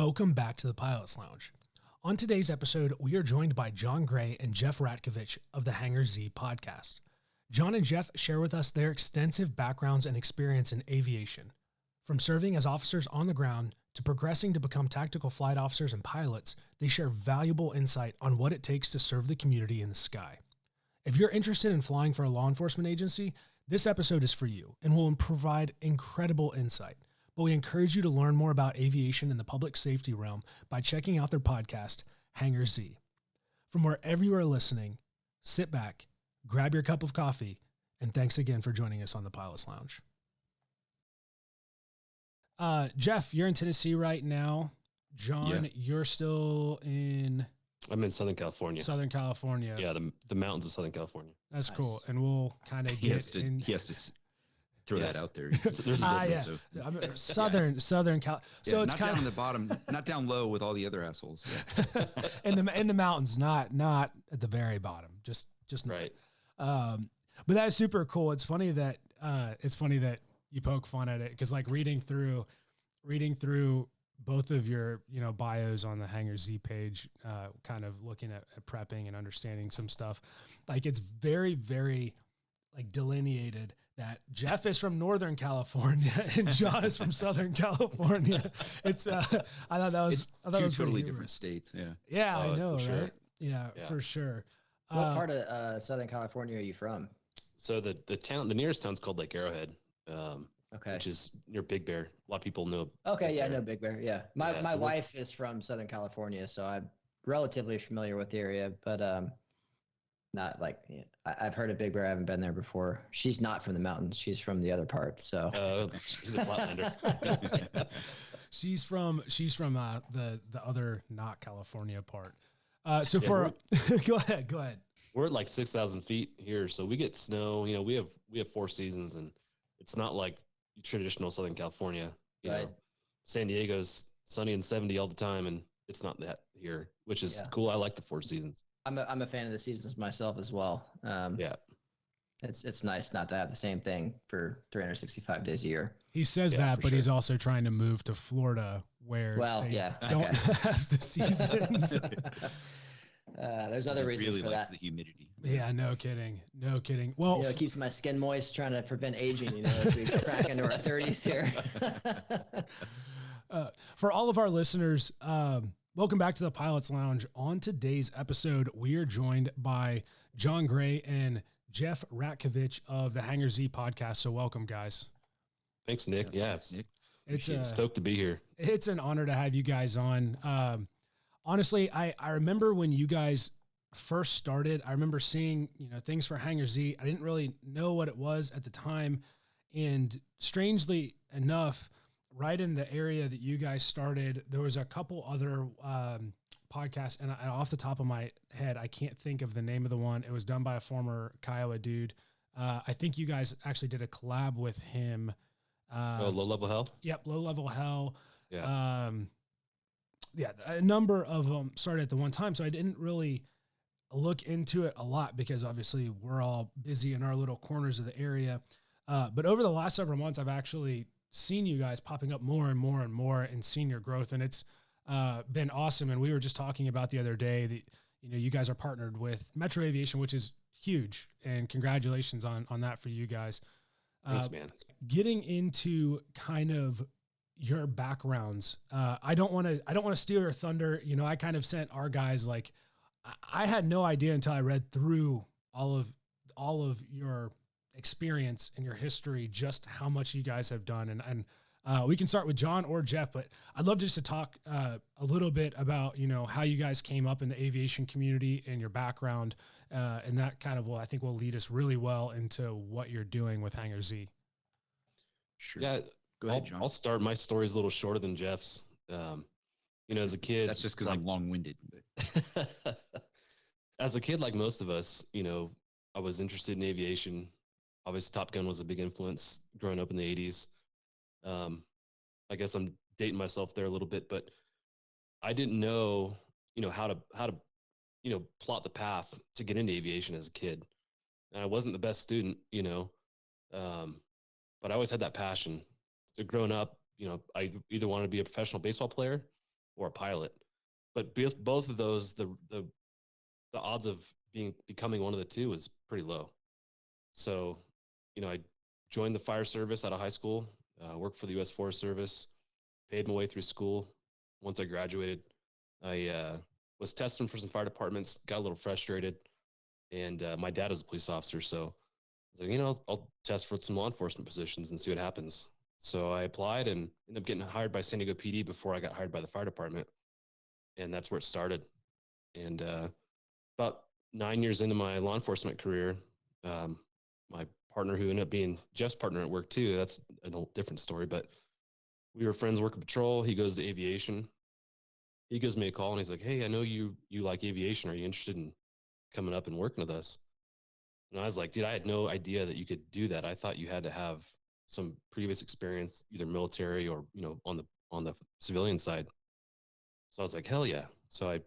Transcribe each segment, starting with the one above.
Welcome back to the Pilot's Lounge. On today's episode, we are joined by Jon Gray and Jeff Ratkovich of the Hangar Z Podcast. Jon and Jeff share with us their extensive backgrounds and experience in aviation. From serving as officers on the ground to progressing to become tactical flight officers and pilots, they share valuable insight on what it takes to serve the community in the sky. If you're interested in flying for a law enforcement agency, this episode is for you and will provide incredible insight. But we encourage you to learn more about aviation in the public safety realm by checking out their podcast, Hangar Z. From wherever you are listening, sit back, grab your cup of coffee, and thanks again for joining us on the Pilot's Lounge. Jeff, you're in Tennessee right now. Jon, You're still in... I'm in Southern California. Southern California. Yeah, the mountains of Southern California. That's nice. Cool. And we'll kind of get in... He has to throw that out there. There's a difference. So. Southern Cal. So it's not kind down on the bottom, not down low with all the other assholes. Yeah. in the mountains, not at the very bottom. Just right. But that is super cool. It's funny that you poke fun at it because like reading through both of your bios on the Hangar Z page, kind of looking at prepping and understanding some stuff, like it's very, very like delineated that Jeff is from Northern California and Jon is from Southern California. It's I thought that was two totally different states. Yeah, I know, sure. right? Yeah, for sure. What part of Southern California are you from? So the nearest town's called Lake Arrowhead, okay, which is near Big Bear. A lot of people know. Okay, yeah, I know Big Bear. Yeah, my wife is from Southern California, so I'm relatively familiar with the area, but not like I've heard of Big Bear. I haven't been there before. She's not from the mountains. She's from the other part. So she's a flatlander. she's from the other not California part. Go ahead. We're at like 6,000 feet here, so we get snow. We have 4 seasons, and it's not like traditional Southern California. You know, San Diego's sunny and 70 all the time, and it's not that here, which is cool. I like the 4 seasons. I'm a fan of the seasons myself as well. It's nice not to have the same thing for 365 days a year. He says that, but he's also trying to move to Florida where they don't have the seasons. There's other reasons really for likes that. The humidity. Yeah, no kidding. Well, it keeps my skin moist, trying to prevent aging. As we crack into our 30s here. For all of our listeners, welcome back to the Pilot's Lounge. On today's episode, we are joined by Jon Gray and Jeff Ratkovich of the Hangar Z Podcast. So welcome, guys. Thanks, Nick. Yes, Nick. It's stoked to be here. It's an honor to have you guys on. Honestly, I remember when you guys first started, I remember seeing, things for Hangar Z. I didn't really know what it was at the time. And strangely enough, right in the area that you guys started, there was a couple other podcasts, and off the top of my head, I can't think of the name of the one. It was done by a former Kiowa dude. I think you guys actually did a collab with him. Low Level Hell? Yep, Low Level Hell. Yeah. A number of them started at the one time, so I didn't really look into it a lot because obviously we're all busy in our little corners of the area. But over the last several months, I've actually seen you guys popping up more and more and more and seen your growth, and it's been awesome. And we were just talking about the other day that you guys are partnered with Metro Aviation, which is huge, and congratulations on that for you guys. Thanks, man. Getting into kind of your backgrounds, I don't want to steal your thunder. I kind of sent our guys, like, I had no idea until I read through all of your experience and your history, just how much you guys have done. And we can start with Jon or Jeff, but I'd love just to talk a little bit about, how you guys came up in the aviation community and your background. And that kind of I think will lead us really well into what you're doing with Hangar Z. Sure. Yeah. Go ahead, Jon. I'll start. My story's a little shorter than Jeff's. As a kid, that's just because I'm long-winded. As a kid, like most of us, I was interested in aviation. Obviously, Top Gun was a big influence growing up in the 80s. I guess I'm dating myself there a little bit, but I didn't know, how to plot the path to get into aviation as a kid. And I wasn't the best student, but I always had that passion. So growing up, I either wanted to be a professional baseball player or a pilot. But both of those, the odds of becoming one of the two was pretty low. So, I joined the fire service out of high school, worked for the U.S. Forest Service, paid my way through school. Once I graduated, I was testing for some fire departments, got a little frustrated, and my dad is a police officer, so I was like, I'll test for some law enforcement positions and see what happens. So I applied and ended up getting hired by San Diego PD before I got hired by the fire department, and that's where it started. And about 9 years into my law enforcement career, my partner, who ended up being Jeff's partner at work too, that's a different story, but we were friends working patrol. He goes to aviation. He gives me a call and he's like, hey, I know you like aviation. Are you interested in coming up and working with us? And I was like, dude, I had no idea that you could do that. I thought you had to have some previous experience, either military or, on the civilian side. So I was like, hell yeah. So I,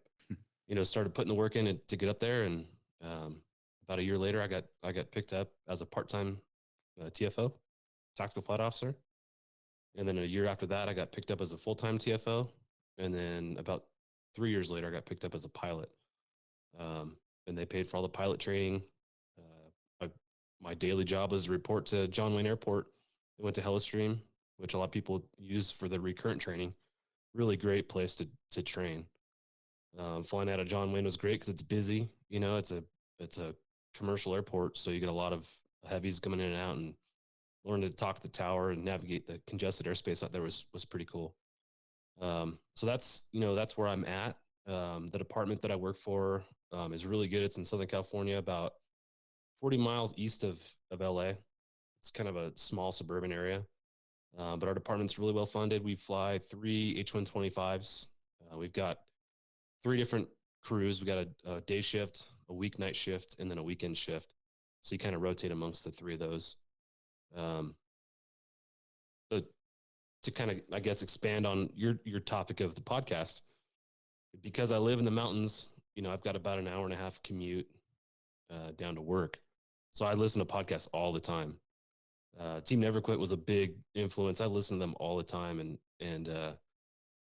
started putting the work in to get up there. And about a year later, I got picked up as a part-time TFO, tactical flight officer. And then a year after that, I got picked up as a full-time TFO. And then about 3 years later, I got picked up as a pilot. And they paid for all the pilot training. My daily job was to report to John Wayne Airport. I went to Hellestream, which a lot of people use for the recurrent training. Really great place to train. Flying out of John Wayne was great because it's busy. It's a commercial airport, so you get a lot of heavies coming in and out, and learning to talk to the tower and navigate the congested airspace out there was pretty cool. So that's where I'm at. The department that I work for is really good. It's in Southern California, about 40 miles east of LA. It's kind of a small suburban area, but our department's really well funded. We fly 3 H-125s. We've got 3 different crews. We got a day shift, a weeknight shift, and then a weekend shift. So you kind of rotate amongst the 3 of those. But to kind of, I guess, expand on your topic of the podcast, because I live in the mountains, I've got about an hour and a half commute down to work. So I listen to podcasts all the time. Team Never Quit was a big influence. I listen to them all the time. And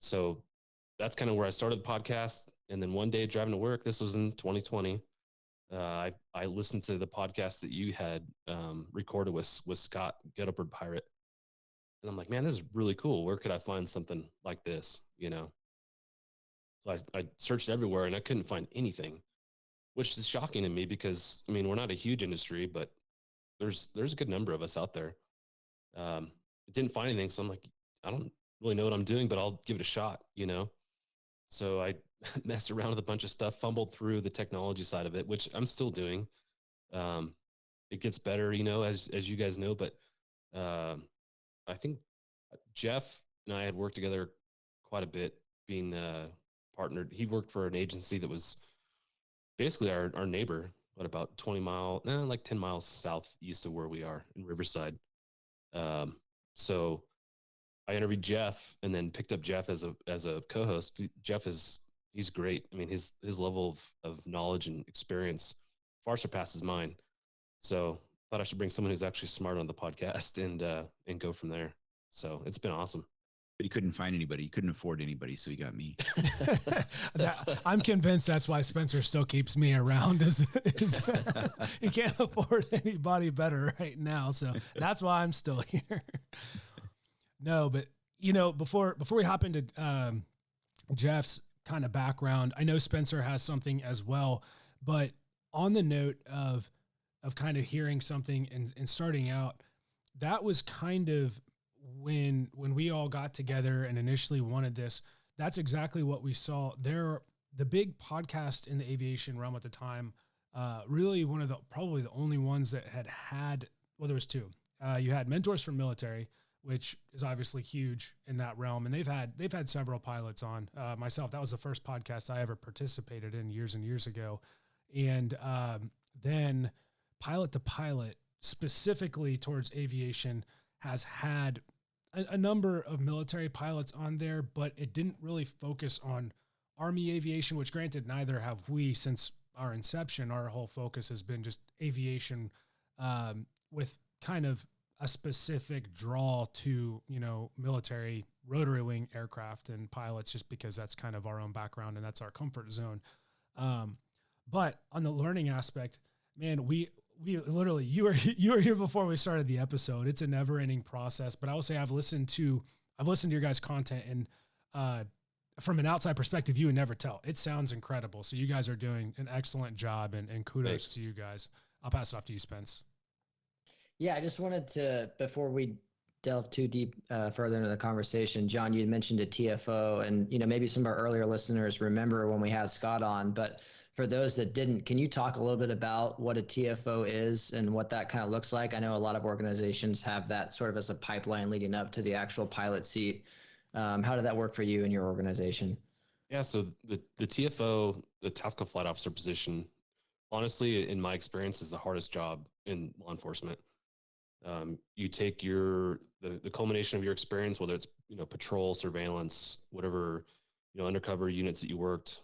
so that's kind of where I started the podcast. And then one day driving to work, this was in 2020, I listened to the podcast that you had recorded with Scott, Get Upward Pirate. And I'm like, man, this is really cool. Where could I find something like this? So I searched everywhere and I couldn't find anything, which is shocking to me because, we're not a huge industry, but there's a good number of us out there. I didn't find anything. So I'm like, I don't really know what I'm doing, but I'll give it a shot, So I messed around with a bunch of stuff, fumbled through the technology side of it, which I'm still doing. It gets better, as you guys know, but I think Jeff and I had worked together quite a bit, being partnered. He worked for an agency that was basically our neighbor, about 10 miles southeast of where we are in Riverside. So I interviewed Jeff and then picked up Jeff as a co-host. He's great. His level of knowledge and experience far surpasses mine. So thought I should bring someone who's actually smart on the podcast and go from there. So it's been awesome. But he couldn't find anybody. He couldn't afford anybody, so he got me. I'm convinced that's why Spencer still keeps me around. Is he can't afford anybody better right now, so that's why I'm still here. No, but before we hop into Jeff's kind of background, I know Spencer has something as well. But on the note of kind of hearing something and starting out, that was kind of when we all got together and initially wanted this. That's exactly what we saw there. The big podcast in the aviation realm at the time, really probably the only ones that had, well, there was 2. You had Mentors for Military, which is obviously huge in that realm. And they've had several pilots on. Myself, that was the first podcast I ever participated in years and years ago. And then Pilot to Pilot, specifically towards aviation, has had a number of military pilots on there, but it didn't really focus on Army aviation, which granted, neither have we since our inception. Our whole focus has been just aviation with kind of a specific draw to, military rotary wing aircraft and pilots, just because that's kind of our own background and that's our comfort zone. But on the learning aspect, man, we literally, you were here before we started the episode. It's a never ending process, but I will say I've listened to your guys' content, and from an outside perspective, you would never tell. It sounds incredible. So you guys are doing an excellent job, and kudos Thanks. to you guys. I'll pass it off to you, Spence. Yeah, I just wanted to, before we delve too deep further into the conversation, Jon, you mentioned a TFO, and maybe some of our earlier listeners remember when we had Scott on, but for those that didn't, can you talk a little bit about what a TFO is and what that kind of looks like? I know a lot of organizations have that sort of as a pipeline leading up to the actual pilot seat. How did that work for you and your organization? Yeah, so the TFO, the Tactical Flight Officer position, honestly, in my experience, is the hardest job in law enforcement. You take the culmination of your experience, whether it's patrol, surveillance, whatever undercover units that you worked,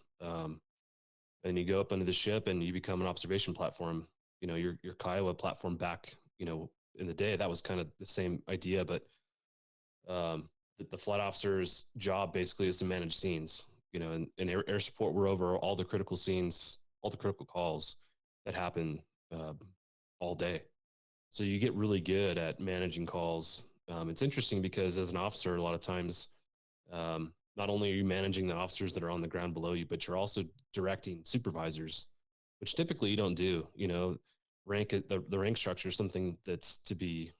and you go up under the ship and you become an observation platform. Your Kiowa platform back in the day, that was kind of the same idea, but the flight officer's job basically is to manage scenes. In air support, we're over all the critical scenes, all the critical calls that happen all day. So you get really good at managing calls. It's interesting because as an officer, a lot of times, not only are you managing the officers that are on the ground below you, but you're also directing supervisors, which typically you don't do. The rank structure is something that's to be,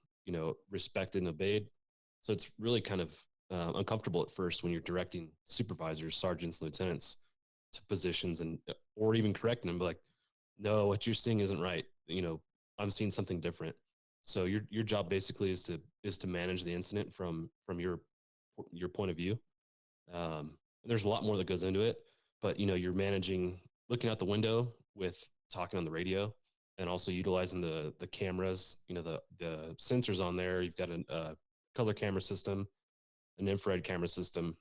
respected and obeyed. So it's really kind of uncomfortable at first when you're directing supervisors, sergeants, lieutenants to positions, or even correcting them, like, no, what you're seeing isn't right. I'm seeing something different. So your job basically is to manage the incident from your point of view. There's a lot more that goes into it, but you're managing, looking out the window with talking on the radio, and also utilizing the cameras, the sensors on there. You've got a color camera system, an infrared camera system.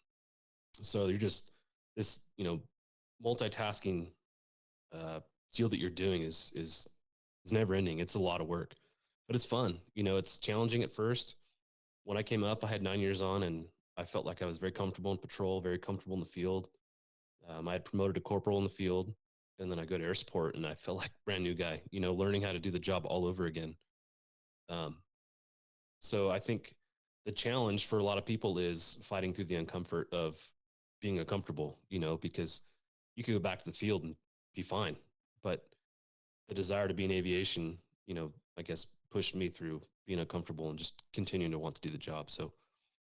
So you're just this, multitasking deal that you're doing is never ending. It's a lot of work, but it's fun. It's challenging at first. When I came up, I had 9 years on, and I felt like I was very comfortable in patrol, very comfortable in the field. I had promoted to corporal in the field, and then I go to air support, and I felt like a brand new guy, learning how to do the job all over again. So I think the challenge for a lot of people is fighting through the uncomfort of being uncomfortable, because you can go back to the field and be fine. But the desire to be in aviation, I guess pushed me through being uncomfortable and just continuing to want to do the job. So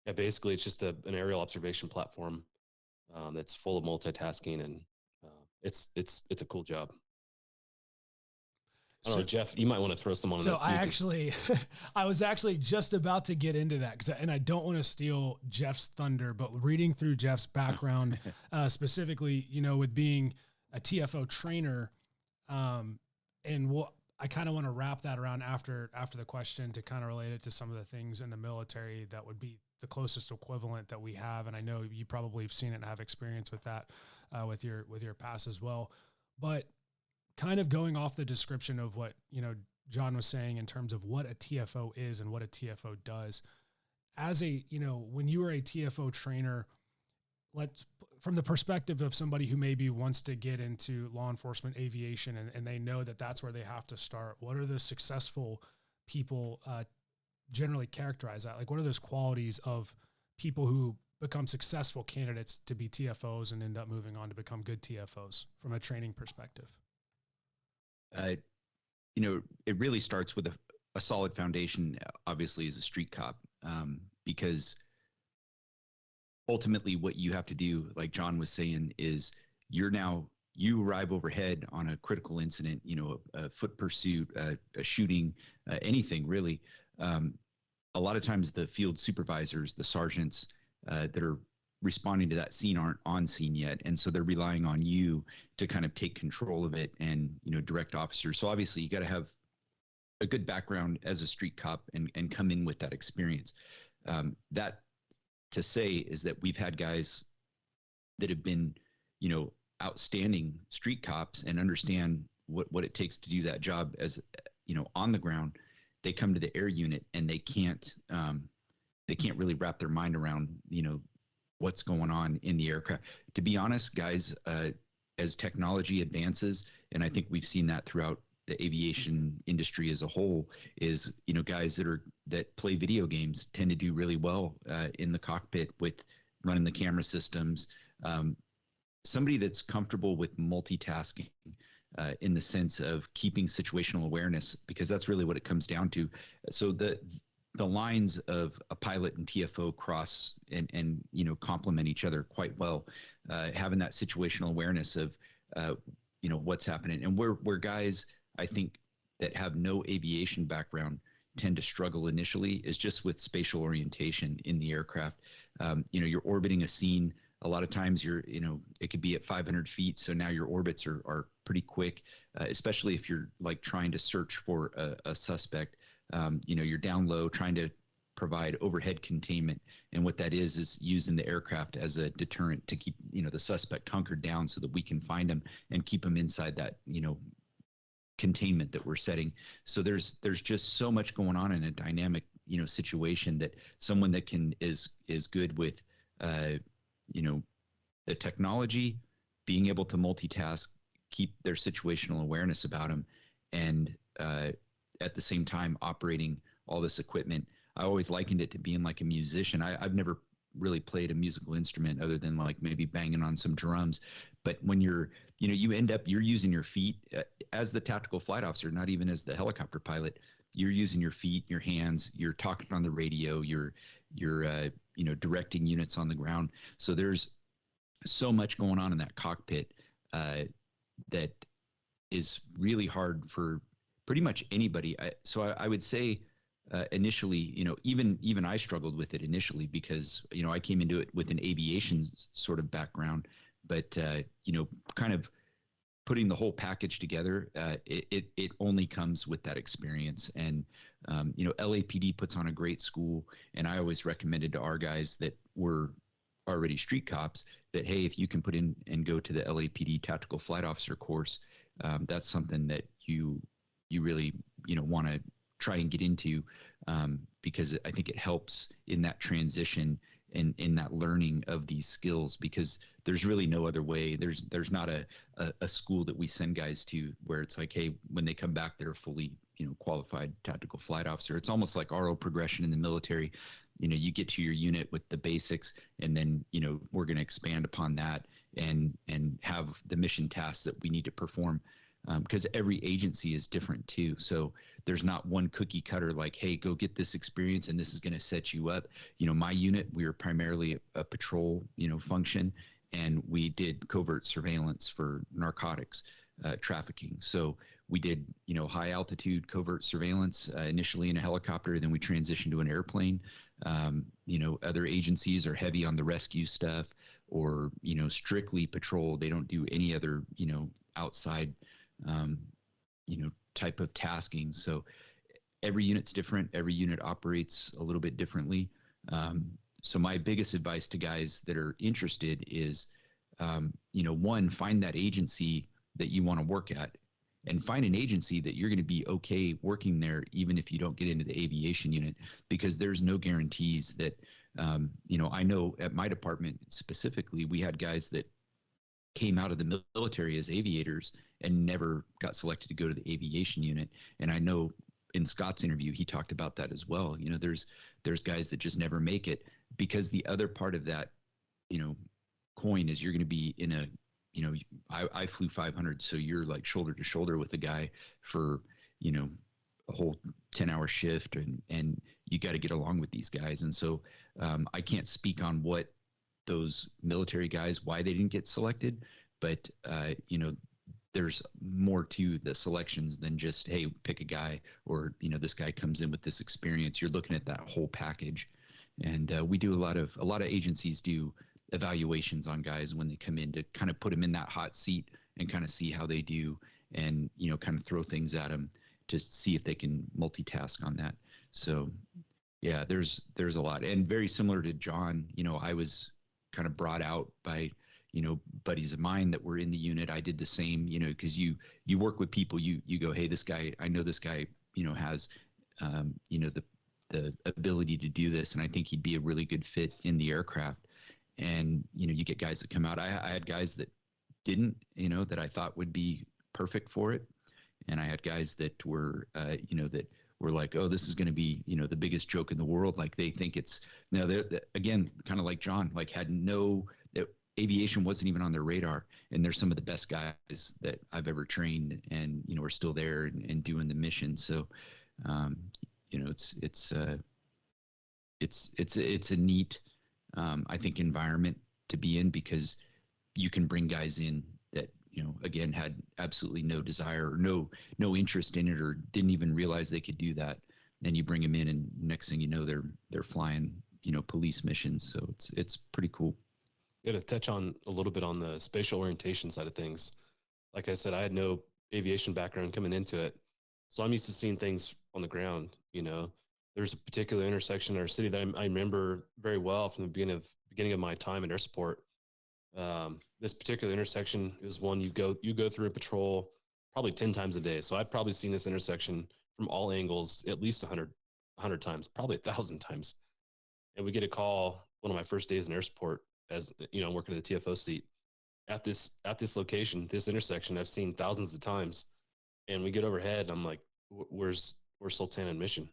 yeah, basically it's just an aerial observation platform that's full of multitasking, and it's a cool job. I don't know, Jeff, you might want to throw some on that too. I was actually just about to get into that, and I don't want to steal Jeff's thunder, but reading through Jeff's background, specifically, with being a TFO trainer, and I kind of want to wrap that around after the question to kind of relate it to some of the things in the military that would be the closest equivalent that we have. And I know you probably have seen it and have experience with that, with your past as well, but kind of going off the description of what, Jon was saying in terms of what a TFO is and what a TFO does. As when you were a TFO trainer, from the perspective of somebody who maybe wants to get into law enforcement aviation and they know that that's where they have to start, what are the successful people generally characterize that? Like, what are those qualities of people who become successful candidates to be TFOs and end up moving on to become good TFOs from a training perspective? It really starts with a solid foundation, obviously, as a street cop, because ultimately what you have to do, like Jon was saying, is you arrive overhead on a critical incident, a foot pursuit, a shooting, anything really. A lot of times the field supervisors, the sergeants that are responding to that scene aren't on scene yet. And so they're relying on you to kind of take control of it and, direct officers. So obviously you got to have a good background as a street cop and come in with that experience. That to say is that we've had guys that have been, outstanding street cops and understand what it takes to do that job as, on the ground. they come to the air unit and they can't really wrap their mind around, what's going on in the aircraft. To be honest, guys, as technology advances, and I think we've seen that throughout the aviation industry as a whole, is, guys that play video games tend to do really well in the cockpit with running the camera systems. Somebody that's comfortable with multitasking in the sense of keeping situational awareness, because that's really what it comes down to. So the lines of a pilot and TFO cross and complement each other quite well. Having that situational awareness of what's happening, and where guys, I think, that have no aviation background tend to struggle initially is just with spatial orientation in the aircraft. You're orbiting a scene. A lot of times it could be at 500 feet. So now your orbits are pretty quick, especially if you're like trying to search for a suspect. You're down low trying to provide overhead containment. And what that is using the aircraft as a deterrent to keep, the suspect hunkered down so that we can find them and keep them inside that, containment that we're setting. So there's just so much going on in a dynamic, situation, that someone that is good with, the technology, being able to multitask, keep their situational awareness about them, and at the same time operating all this equipment. I always likened it to being like a musician. I've never really played a musical instrument other than like maybe banging on some drums. But when you're using your feet as the tactical flight officer, not even as the helicopter pilot. You're using your feet, your hands, you're talking on the radio, you're directing units on the ground. So there's so much going on in that cockpit that is really hard for pretty much anybody. So I would say initially, even I struggled with it initially because, I came into it with an aviation sort of background, but, kind of putting the whole package together, it only comes with that experience. And, LAPD puts on a great school, and I always recommended to our guys that were already street cops that, hey, if you can put in and go to the LAPD Tactical Flight Officer course, that's something that you really, want to try and get into, because I think it helps in that transition and in that learning of these skills, because there's really no other way. There's not a school that we send guys to where it's like, hey, when they come back, they're a fully, qualified tactical flight officer. It's almost like RO progression in the military. You get to your unit with the basics, and then, we're going to expand upon that and have the mission tasks that we need to perform. Because every agency is different too. So there's not one cookie cutter like, hey, go get this experience and this is going to set you up. My unit, we were primarily a patrol, function, and we did covert surveillance for narcotics trafficking. So we did, high altitude covert surveillance initially in a helicopter, then we transitioned to an airplane. Other agencies are heavy on the rescue stuff or, strictly patrol. They don't do any other, outside type of tasking. So every unit's different. Every unit operates a little bit differently. So my biggest advice to guys that are interested is, one, find that agency that you want to work at, and find an agency that you're going to be okay working there, even if you don't get into the aviation unit, because there's no guarantees that, I know at my department specifically, we had guys that came out of the military as aviators and never got selected to go to the aviation unit. And I know in Scott's interview, he talked about that as well. There's guys that just never make it, because the other part of that, coin is you're going to be in a, I flew 500. So you're like shoulder to shoulder with a guy for, a whole 10-hour shift, and you got to get along with these guys. And so I can't speak on what those military guys, why they didn't get selected, but there's more to the selections than just, hey, pick a guy, or this guy comes in with this experience. You're looking at that whole package. And we do a lot of agencies do evaluations on guys when they come in to kind of put them in that hot seat and kind of see how they do, and kind of throw things at them to see if they can multitask on that. So yeah, there's a lot. And very similar to Jon, I was kind of brought out by buddies of mine that were in the unit. I did the same, because you work with people, you go, hey, this guy, I know this guy, has the ability to do this. And I think he'd be a really good fit in the aircraft. And, you get guys that come out. I had guys that didn't, that I thought would be perfect for it. And I had guys that were, that were like, oh, this is going to be, the biggest joke in the world. Like they think it's, they're again, kind of like John, like had aviation wasn't even on their radar. And they're some of the best guys that I've ever trained and, are still there and doing the mission. So, it's a neat, I think, environment to be in, because you can bring guys in that, again, had absolutely no desire or no interest in it, or didn't even realize they could do that. And you bring them in, and next thing you know, they're flying, police missions. So it's pretty cool. Yeah, to touch on a little bit on the spatial orientation side of things. Like I said, I had no aviation background coming into it. So I'm used to seeing things on the ground. There's a particular intersection in our city that I remember very well from the beginning of my time in air support. This particular intersection is one you go through a patrol probably 10 times a day. So I've probably seen this intersection from all angles at least 100 times, probably 1,000 times. And we get a call one of my first days in air support, as I'm working at the TFO seat at this location, this intersection I've seen thousands of times. And we get overhead, I'm like, where's Sultan and Mission?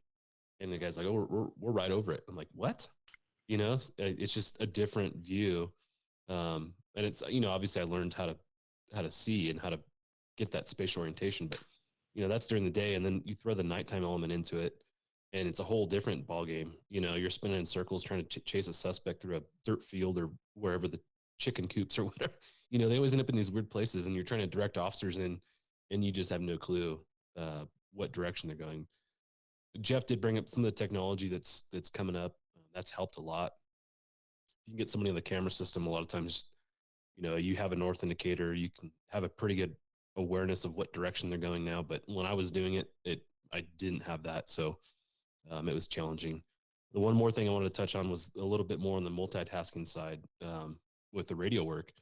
And the guy's like, oh, we're right over it. I'm like, what? It's just a different view. And it's, obviously I learned how to see and how to get that spatial orientation, but that's during the day. And then you throw the nighttime element into it, and it's a whole different ball game. You're spinning in circles trying to chase a suspect through a dirt field or wherever the chicken coops or whatever. They always end up in these weird places, and you're trying to direct officers in, and you just have no clue what direction they're going. Jeff did bring up some of the technology that's coming up. That's helped a lot. You can get somebody on the camera system. A lot of times, you have a north indicator. You can have a pretty good awareness of what direction they're going now. But when I was doing it, I didn't have that. So it was challenging. The one more thing I wanted to touch on was a little bit more on the multitasking side with the radio work.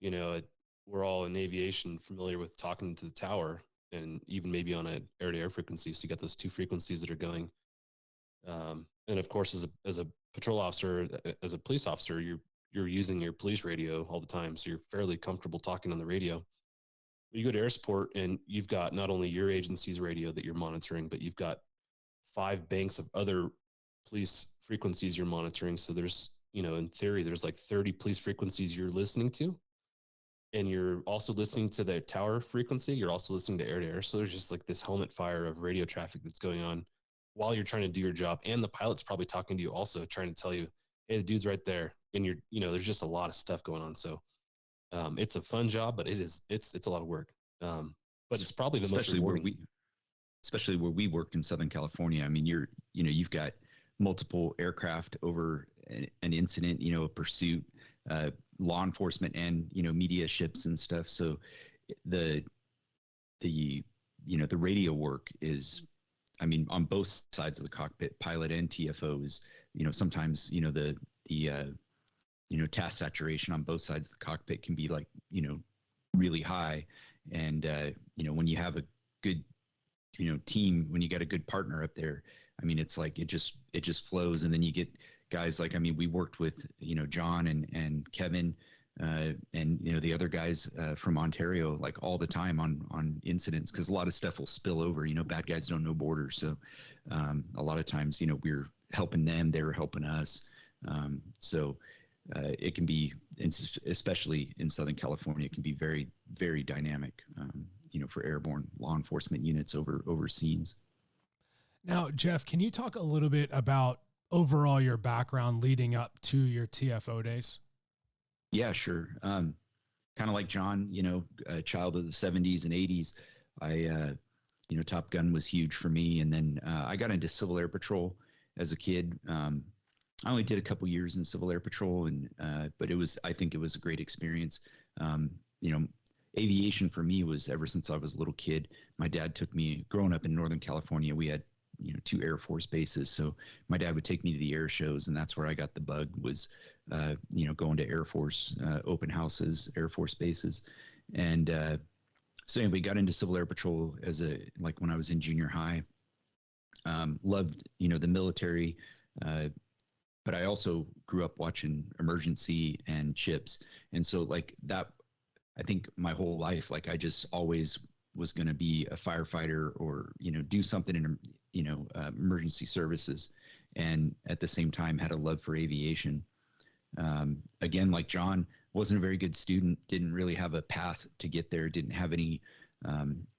We're all in aviation familiar with talking to the tower, and even maybe on an air-to-air frequency. So you got those two frequencies that are going. And of course, as a patrol officer, as a police officer, you're using your police radio all the time. So you're fairly comfortable talking on the radio. But you go to air support, and you've got not only your agency's radio that you're monitoring, but you've got 5 banks of other police frequencies you're monitoring. So there's, in theory, there's like 30 police frequencies you're listening to. And you're also listening to the tower frequency. You're also listening to air-to-air. So there's just like this helmet fire of radio traffic that's going on while you're trying to do your job. And the pilot's probably talking to you also, trying to tell you, hey, the dude's right there. And there's just a lot of stuff going on. So it's a fun job, but it's a lot of work. But it's probably the most rewarding. Especially where we worked in Southern California. I mean, you've got multiple aircraft over an incident, a pursuit, law enforcement, and media ships and stuff. So the radio work is, I mean, on both sides of the cockpit, pilot and TFOs. Sometimes the task saturation on both sides of the cockpit can be like really high, and when you have a good team, when you got a good partner up there, I mean, it's like it just flows. And then you get guys like, I mean, we worked with Jon and Kevin and the other guys from Ontario, like all the time on incidents, because a lot of stuff will spill over. Bad guys don't know borders, so a lot of times we're helping them, they're helping us. So it can be, especially in Southern California, it can be very, very dynamic. For airborne law enforcement units over scenes. Now, Jeff, can you talk a little bit about overall your background leading up to your TFO days? Yeah, sure. Kind of like Jon, a child of the 70s and 80s. I, Top Gun was huge for me. And then I got into Civil Air Patrol as a kid. I only did a couple years in Civil Air Patrol, but I think it was a great experience. Aviation for me was ever since I was a little kid. My dad took me, growing up in Northern California, we had 2 Air Force bases. So my dad would take me to the air shows, and that's where I got the bug, was going to Air Force open houses, Air Force bases. And so anyway, got into Civil Air Patrol when I was in junior high. Loved, the military. But I also grew up watching Emergency and Chips. And so like that, I think my whole life, like I just always was going to be a firefighter or, do something in, emergency services. And at the same time had a love for aviation. Again, like Jon, wasn't a very good student, didn't really have a path to get there, didn't have any,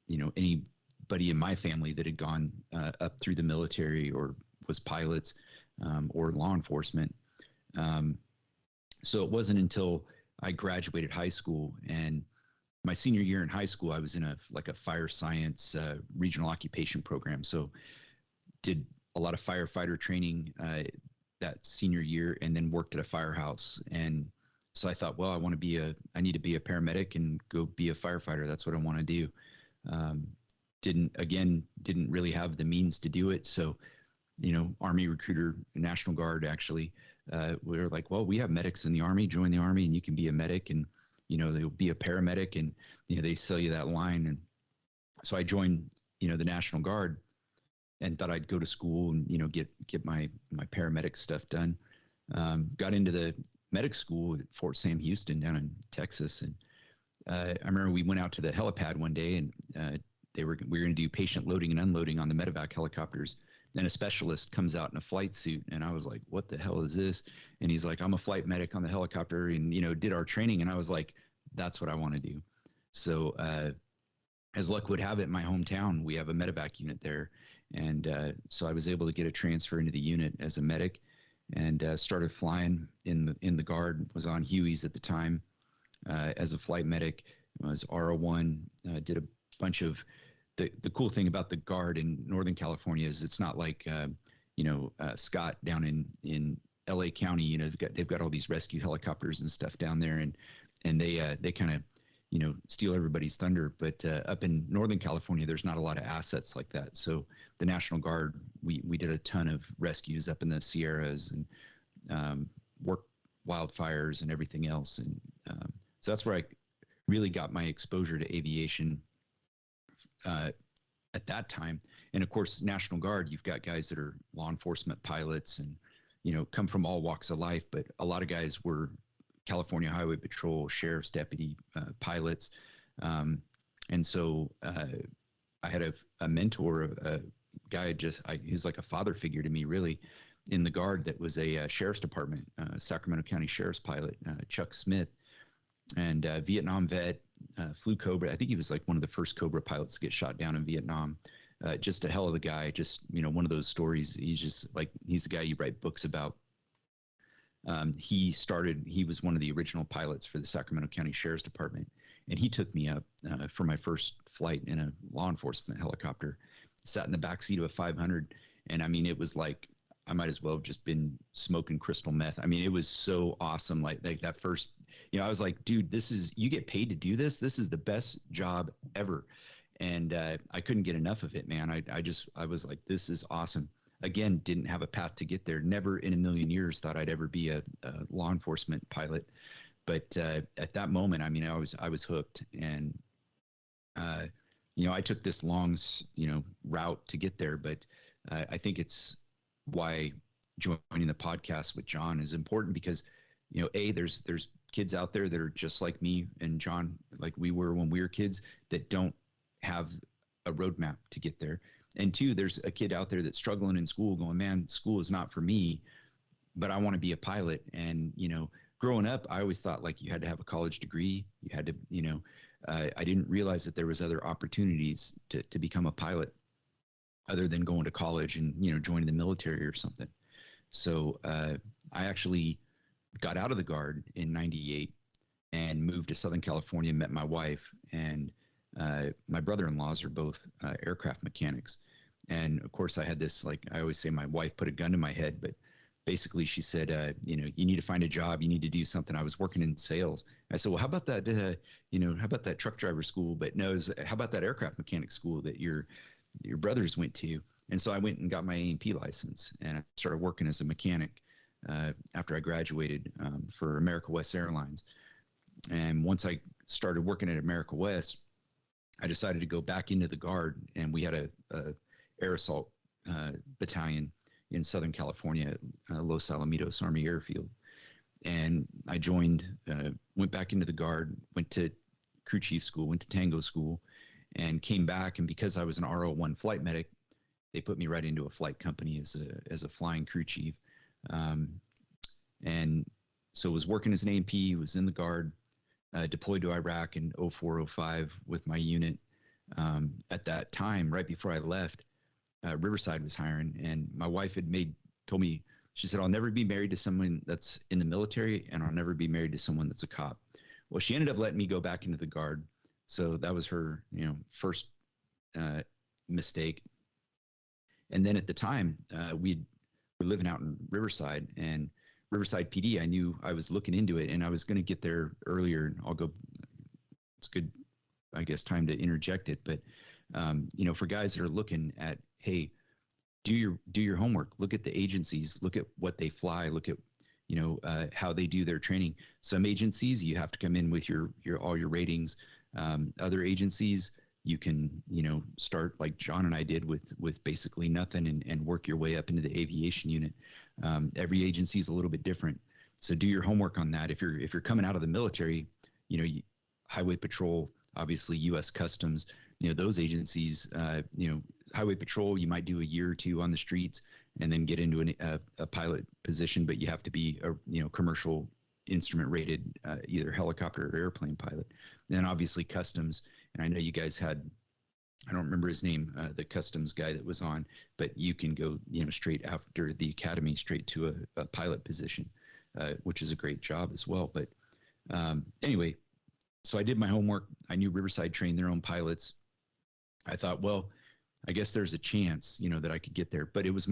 anybody in my family that had gone up through the military or was pilots or law enforcement. So it wasn't until I graduated high school, and my senior year in high school, I was in a fire science regional occupation program. So did a lot of firefighter training that senior year, and then worked at a firehouse. And so I thought, well, I need to be a paramedic and go be a firefighter. That's what I want to do. Didn't really have the means to do it. So, Army recruiter, National Guard, actually, we were like, well, we have medics in the Army, join the Army and you can be a medic, and, they'll be a paramedic, and, they sell you that line. And so I joined, the National Guard, and thought I'd go to school and, get my paramedic stuff done. Got into the medic school at Fort Sam Houston down in Texas. And I remember we went out to the helipad one day, and we were going to do patient loading and unloading on the medevac helicopters. Then a specialist comes out in a flight suit, and I was like, what the hell is this? And he's like, I'm a flight medic on the helicopter, and, did our training. And I was like, that's what I want to do. So as luck would have it, in my hometown, we have a medevac unit there. And so I was able to get a transfer into the unit as a medic, and started flying in the Guard, was on Hueys at the time as a flight medic. I was RO1, did a bunch of, the cool thing about the Guard in Northern California is it's not like, Scott down in LA County, they've got all these rescue helicopters and stuff down there, and they kind of, steal everybody's thunder. But up in Northern California, there's not a lot of assets like that. So the National Guard, we did a ton of rescues up in the Sierras, and worked wildfires and everything else. And so that's where I really got my exposure to aviation at that time. And of course, National Guard, you've got guys that are law enforcement pilots and, come from all walks of life, but a lot of guys were California Highway Patrol, sheriff's deputy, pilots. And so I had a mentor, a guy he's like a father figure to me, really, in the Guard, that was a sheriff's department, Sacramento County Sheriff's pilot, Chuck Smith, and Vietnam vet, flew Cobra. I think he was like one of the first Cobra pilots to get shot down in Vietnam. Just a hell of a guy, just, one of those stories. He's the guy you write books about. He was one of the original pilots for the Sacramento County Sheriff's Department, and he took me up for my first flight in a law enforcement helicopter, sat in the backseat of a 500. And I mean, it was like, I might as well have just been smoking crystal meth. I mean, it was so awesome. Like that first, I was like, dude, you get paid to do this. This is the best job ever. And I couldn't get enough of it, man. I was like, this is awesome. Again, didn't have a path to get there. Never in a million years thought I'd ever be a law enforcement pilot. But at that moment, I mean, I was hooked. And, I took this long, route to get there. But I think it's why joining the podcast with Jon is important, because, there's kids out there that are just like me and Jon, like we were when we were kids, that don't have a roadmap to get there. And two, there's a kid out there that's struggling in school going, man, school is not for me, but I want to be a pilot. And, growing up, I always thought like you had to have a college degree. You had to, I didn't realize that there was other opportunities to become a pilot other than going to college and, joining the military or something. So I actually got out of the Guard in 98 and moved to Southern California, met my wife, and my brother-in-laws are both aircraft mechanics. And of course I had this, like I always say, my wife put a gun to my head, but basically she said, you need to find a job. You need to do something. I was working in sales. I said, well, how about that, how about that truck driver school? But no, how about that aircraft mechanic school that your brothers went to? And so I went and got my A&P license, and I started working as a mechanic after I graduated for America West Airlines. And once I started working at America West, I decided to go back into the Guard, and we had a air assault battalion in Southern California at Los Alamitos Army Airfield. And I joined, went back into the Guard, went to crew chief school, went to Tango school, and came back. And because I was an RO1 flight medic, they put me right into a flight company as a flying crew chief. And so was working as an A&P, was in the Guard, deployed to Iraq in 04-05 with my unit. At that time, right before I left, Riverside was hiring, and my wife had told me, she said, I'll never be married to someone that's in the military, and I'll never be married to someone that's a cop. Well, she ended up letting me go back into the Guard. So that was her, first mistake. And then at the time, we were living out in Riverside, and Riverside PD, I knew I was looking into it, and I was going to get there earlier. I'll go, it's good, I guess, time to interject it. But, for guys that are looking at, hey, do your homework, look at the agencies, look at what they fly, look at, how they do their training. Some agencies, you have to come in with all your ratings. Other agencies, you can, start like Jon and I did with basically nothing and work your way up into the aviation unit. Every agency is a little bit different. So do your homework on that. If you're coming out of the military, Highway Patrol, obviously U.S. Customs, those agencies, Highway Patrol, you might do a year or two on the streets and then get into a pilot position, but you have to be a commercial instrument rated, either helicopter or airplane pilot. And then obviously Customs, and I know you guys had, I don't remember his name, the Customs guy that was on, but you can go, straight after the academy, straight to a pilot position, which is a great job as well. But anyway, so I did my homework. I knew Riverside trained their own pilots. I thought, well, I guess there's a chance, that I could get there. But it was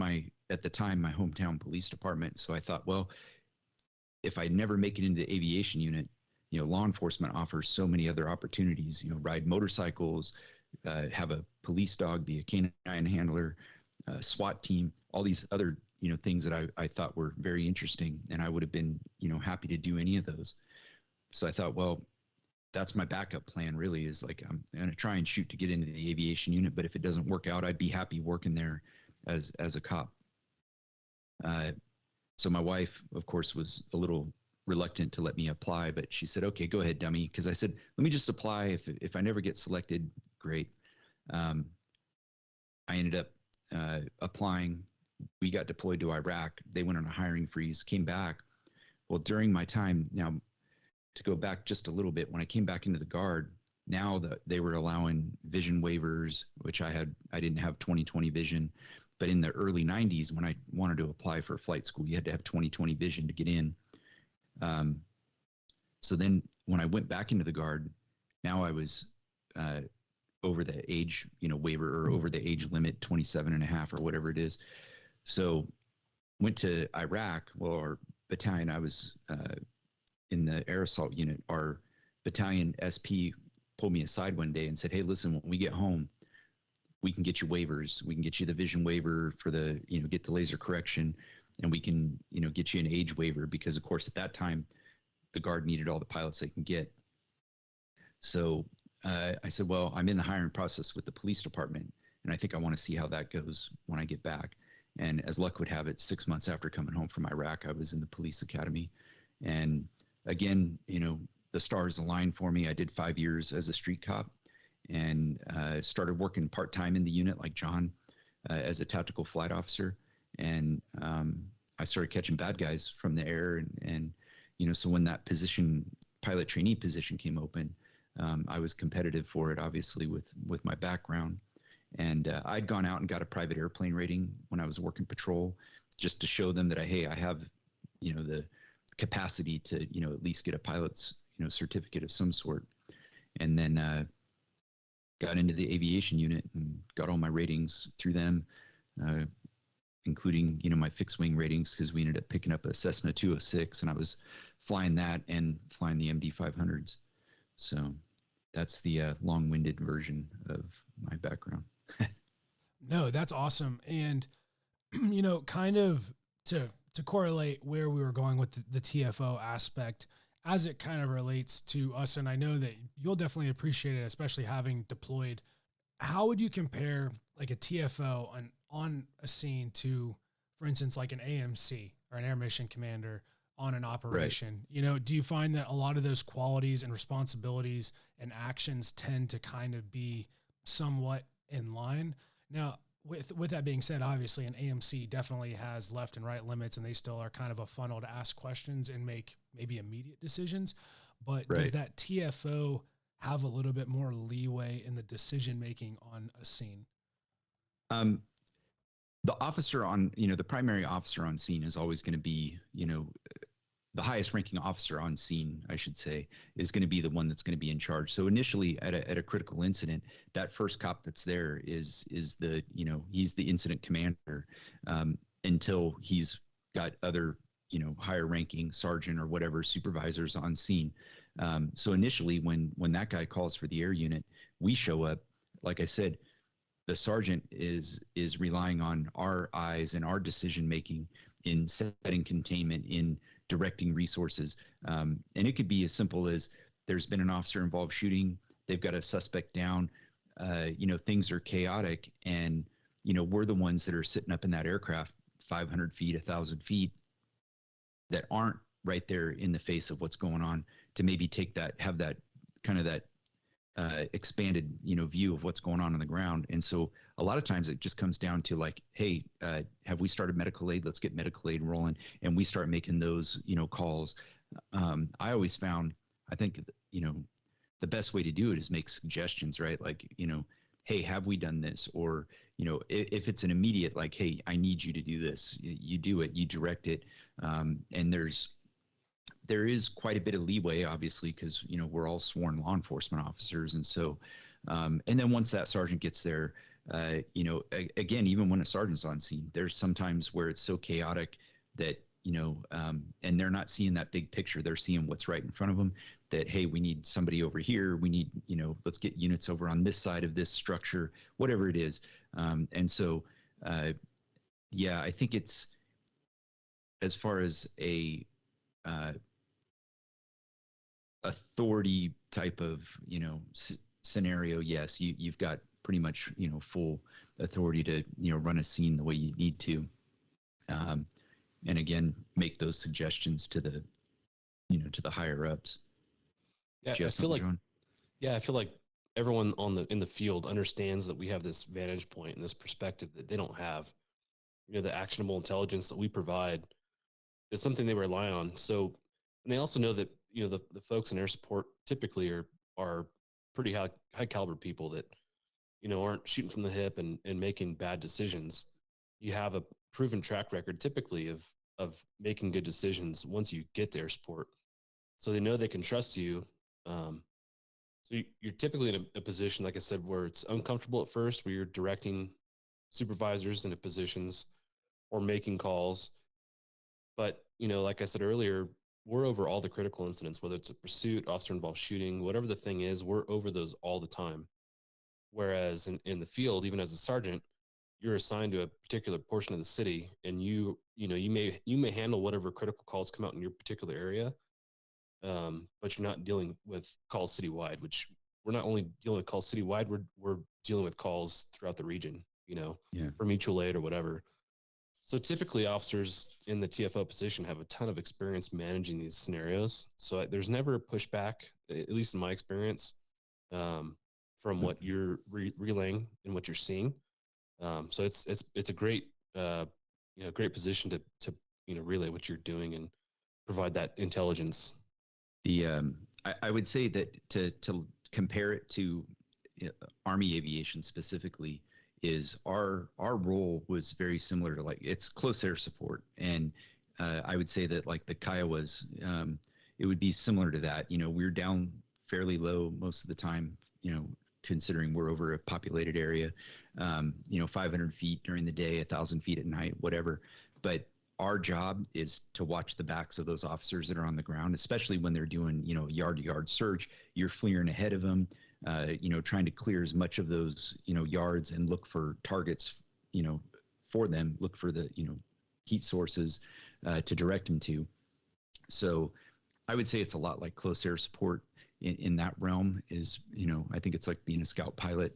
at the time, my hometown police department. So I thought, well, if I never make it into the aviation unit, law enforcement offers so many other opportunities, ride motorcycles, have a police dog, be a canine handler, SWAT team, all these other, things that I thought were very interesting. And I would have been, happy to do any of those. So I thought, well, that's my backup plan really, is like, I'm going to try and shoot to get into the aviation unit, but if it doesn't work out, I'd be happy working there as a cop. So my wife, of course, was a little reluctant to let me apply, but she said, okay, go ahead, dummy. Cause I said, let me just apply. If I never get selected, great. I ended up applying. We got deployed to Iraq. They went on a hiring freeze, came back. Well, during my time now, to go back just a little bit, when I came back into the Guard, now that they were allowing vision waivers, which I didn't have 20/20 vision, but in the early 90s, when I wanted to apply for flight school, you had to have 20/20 vision to get in. So then when I went back into the Guard, now I was over the age, waiver, or over the age limit, 27.5 or whatever it is. So went to Iraq. Well, our battalion, I was in the air assault unit. Our battalion SP pulled me aside one day and said, hey, listen, when we get home, we can get you waivers. We can get you the vision waiver for the, get the laser correction, and we can, get you an age waiver, because of course at that time the Guard needed all the pilots they can get. So I said, well, I'm in the hiring process with the police department, and I think I want to see how that goes when I get back. And as luck would have it, 6 months after coming home from Iraq, I was in the police academy. And again, the stars aligned for me. I did 5 years as a street cop, and started working part-time in the unit like Jon, as a tactical flight officer. And I started catching bad guys from the air. And so when that position, pilot trainee position, came open, I was competitive for it, obviously, with my background. And I'd gone out and got a private airplane rating when I was working patrol, just to show them that I have, the capacity to, at least get a pilot's, certificate of some sort. And then got into the aviation unit and got all my ratings through them, including, my fixed wing ratings, because we ended up picking up a Cessna 206, and I was flying that and flying the MD-500s. So that's the long-winded version of my background. No, that's awesome. And, kind of to correlate where we were going with the TFO aspect, as it kind of relates to us, and I know that you'll definitely appreciate it, especially having deployed. How would you compare like a TFO, an on a scene to, for instance, like an AMC or an air mission commander on an operation? Right. You know, do you find that a lot of those qualities and responsibilities and actions tend to kind of be somewhat in line? Now, with that being said, obviously an AMC definitely has left and right limits, and they still are kind of a funnel to ask questions and make maybe immediate decisions. But does that TFO have a little bit more leeway in the decision making on a scene? The officer on, the primary officer on scene is always going to be, the highest ranking officer on scene, I should say, is going to be the one that's going to be in charge. So initially at a critical incident, that first cop that's there is the, he's the incident commander, until he's got other, higher ranking sergeant or whatever supervisors on scene. So initially when that guy calls for the air unit, we show up. Like I said, the sergeant is relying on our eyes and our decision making in setting containment, in directing resources. And it could be as simple as there's been an officer involved shooting, they've got a suspect down, things are chaotic, and we're the ones that are sitting up in that aircraft 500 feet, 1,000 feet, that aren't right there in the face of what's going on, to maybe have that kind of that expanded, view of what's going on the ground. And so a lot of times it just comes down to like, hey, have we started medical aid? Let's get medical aid rolling. And we start making those, calls. I always found, I think, the best way to do it is make suggestions, right? Like, hey, have we done this? Or, if it's an immediate, like, hey, I need you to do this, you do it, you direct it. And there is quite a bit of leeway, obviously, because, we're all sworn law enforcement officers. And so, and then once that sergeant gets there, again, even when a sergeant's on scene, there's sometimes where it's so chaotic that, and they're not seeing that big picture. They're seeing what's right in front of them, that, hey, we need somebody over here. We need, let's get units over on this side of this structure, whatever it is. And so, I think it's, as far as a, authority type of, scenario, yes, you've got pretty much, full authority to, run a scene the way you need to. And again, make those suggestions to the, to the higher ups. Yeah, I feel like everyone in the field understands that we have this vantage point and this perspective that they don't have. The actionable intelligence that we provide is something they rely on. So, and they also know that, the folks in air support typically are pretty high caliber people that, aren't shooting from the hip and making bad decisions. You have a proven track record typically of making good decisions once you get to air support. So they know they can trust you. So you're typically in a position, like I said, where it's uncomfortable at first, where you're directing supervisors into positions or making calls. But, like I said earlier, we're over all the critical incidents, whether it's a pursuit, officer involved shooting, whatever the thing is, we're over those all the time. Whereas in the field, even as a sergeant, you're assigned to a particular portion of the city, and you may handle whatever critical calls come out in your particular area. But you're not dealing with calls citywide, which we're not only dealing with calls citywide, we're dealing with calls throughout the region, for mutual aid or whatever. So typically officers in the TFO position have a ton of experience managing these scenarios. So there's never a pushback, at least in my experience, from what you're relaying and what you're seeing. So it's a great, great position to relay what you're doing and provide that intelligence. I would say that to compare it to Army aviation specifically, is our role was very similar to, like, it's close air support. And I would say that, like, the Kiowas, it would be similar to that. We're down fairly low most of the time, considering we're over a populated area, 500 feet during the day, 1,000 feet at night, whatever. But our job is to watch the backs of those officers that are on the ground, especially when they're doing, yard to yard search. You're fleeing ahead of them, trying to clear as much of those, yards and look for targets, for them, look for the, heat sources to direct them to. So I would say it's a lot like close air support in that realm. Is, I think it's like being a scout pilot.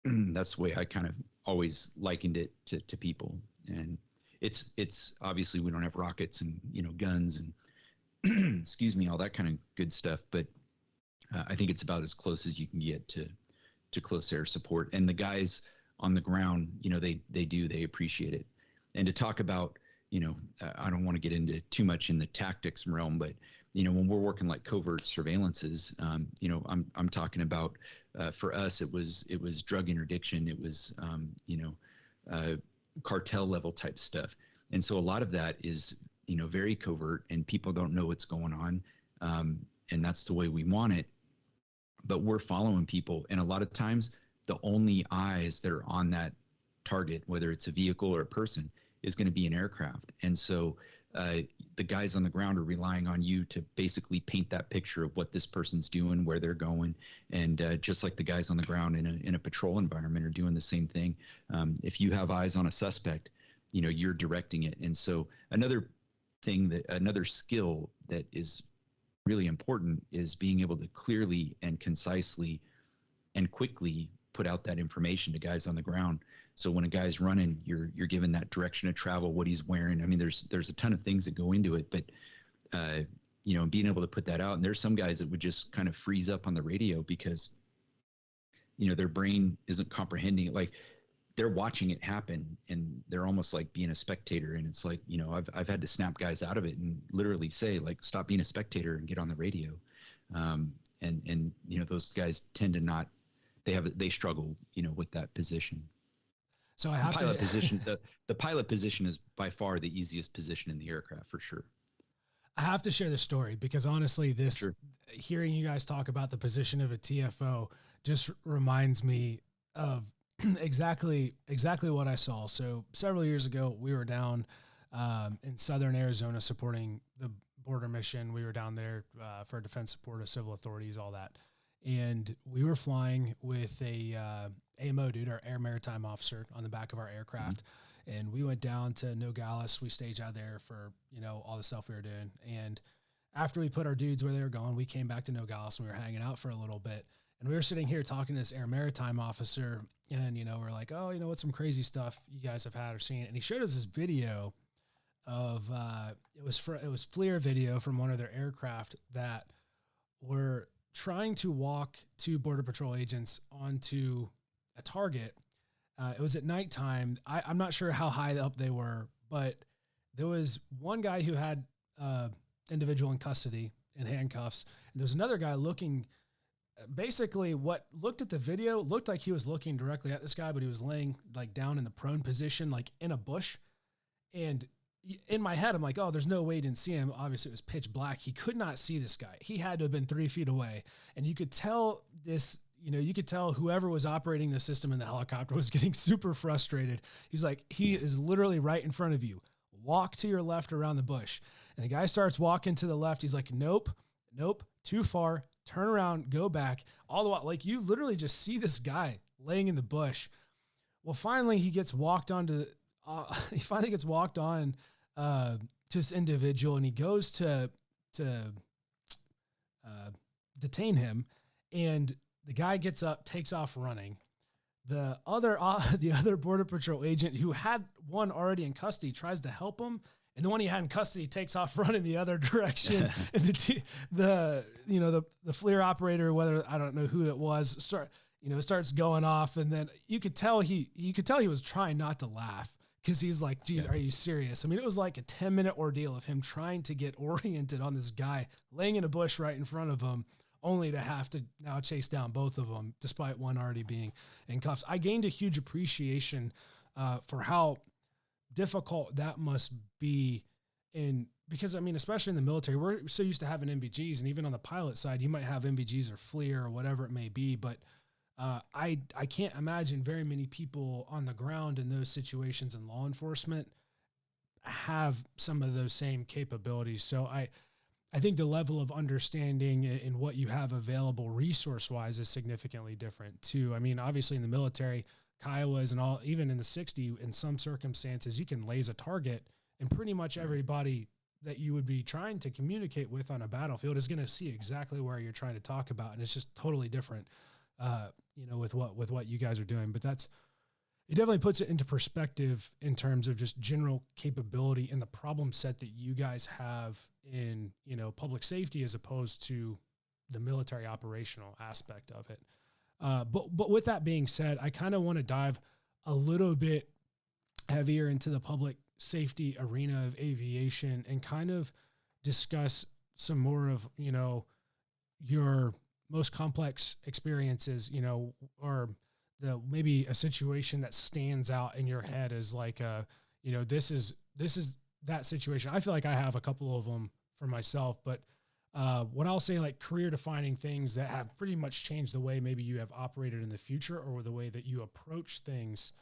That's the way I kind of always likened it to people. And it's obviously we don't have rockets and, guns and excuse me, all that kind of good stuff. But I think it's about as close as you can get to close air support. And the guys on the ground, they appreciate it. And to talk about, I don't want to get into too much in the tactics realm, but when we're working like covert surveillances, I'm talking about for us, it was drug interdiction, it was cartel level type stuff, and so a lot of that is very covert, and people don't know what's going on, and that's the way we want it. But we're following people, and a lot of times the only eyes that are on that target, whether it's a vehicle or a person, is going to be an aircraft. And so the guys on the ground are relying on you to basically paint that picture of what this person's doing, where they're going. And just like the guys on the ground in a patrol environment are doing the same thing. If you have eyes on a suspect, you're directing it. And so another skill that is really important is being able to clearly and concisely and quickly put out that information to guys on the ground. So when a guy's running, you're given that direction of travel, what he's wearing. I mean, there's a ton of things that go into it, but being able to put that out. And there's some guys that would just kind of freeze up on the radio because their brain isn't comprehending it. Like they're watching it happen, and they're almost like being a spectator. And it's like, I've had to snap guys out of it and literally say, like, stop being a spectator and get on the radio. And those guys tend to not. They struggle, with that position. So I have the pilot position. The pilot position is by far the easiest position in the aircraft, for sure. I have to share this story because honestly, hearing you guys talk about the position of a TFO just reminds me of exactly what I saw. So several years ago, we were down in southern Arizona supporting the border mission. We were down there for defense support of civil authorities, all that. And we were flying with a AMO dude, our air maritime officer, on the back of our aircraft. Mm-hmm. And we went down to Nogales. We staged out there for, all the stuff we were doing. And after we put our dudes where they were going, we came back to Nogales and we were hanging out for a little bit. And we were sitting here talking to this air maritime officer. And, we're like, oh, what's some crazy stuff you guys have had or seen? And he showed us this video of, it was FLIR video from one of their aircraft that were trying to walk two Border Patrol agents onto a target. It was at nighttime. I'm not sure how high up they were, but there was one guy who had individual in custody in handcuffs. And there was another guy looking, basically what looked at the video, looked like he was looking directly at this guy, but he was laying like down in the prone position, like in a bush. And in my head, I'm like, oh, there's no way he didn't see him. Obviously, it was pitch black. He could not see this guy. He had to have been 3 feet away. And you could tell you could tell whoever was operating the system in the helicopter was getting super frustrated. He's like, he is literally right in front of you. Walk to your left around the bush. And the guy starts walking to the left. He's like, nope, too far. Turn around, go back. All the while, like you literally just see this guy laying in the bush. Well, finally, he gets walked on to this individual, and he goes to detain him, and the guy gets up, takes off running. The other Border Patrol agent who had one already in custody tries to help him, and the one he had in custody takes off running the other direction. And the FLIR operator, whether I don't know who it was, starts going off, and then you could tell he was trying not to laugh. Because he's like, geez, Are you serious? I mean, it was like a 10-minute ordeal of him trying to get oriented on this guy laying in a bush right in front of him, only to have to now chase down both of them, despite one already being in cuffs. I gained a huge appreciation for how difficult that must be because, I mean, especially in the military, we're so used to having MVGs, and even on the pilot side, you might have MVGs or FLIR or whatever it may be, but I can't imagine very many people on the ground in those situations in law enforcement have some of those same capabilities. So I think the level of understanding in what you have available resource-wise is significantly different too. I mean, obviously in the military, Kiowas and all, even in the 60, in some circumstances, you can laze a target, and pretty much everybody that you would be trying to communicate with on a battlefield is going to see exactly where you're trying to talk about. And it's just totally different. With what you guys are doing, but it definitely puts it into perspective in terms of just general capability and the problem set that you guys have in, you know, public safety as opposed to the military operational aspect of it. But with that being said, I kind of want to dive a little bit heavier into the public safety arena of aviation and kind of discuss some more of, you know, your most complex experiences, you know, or maybe a situation that stands out in your head as like, you know, this is that situation. I feel like I have a couple of them for myself, but what I'll say, like career defining things that have pretty much changed the way maybe you have operated in the future or the way that you approach things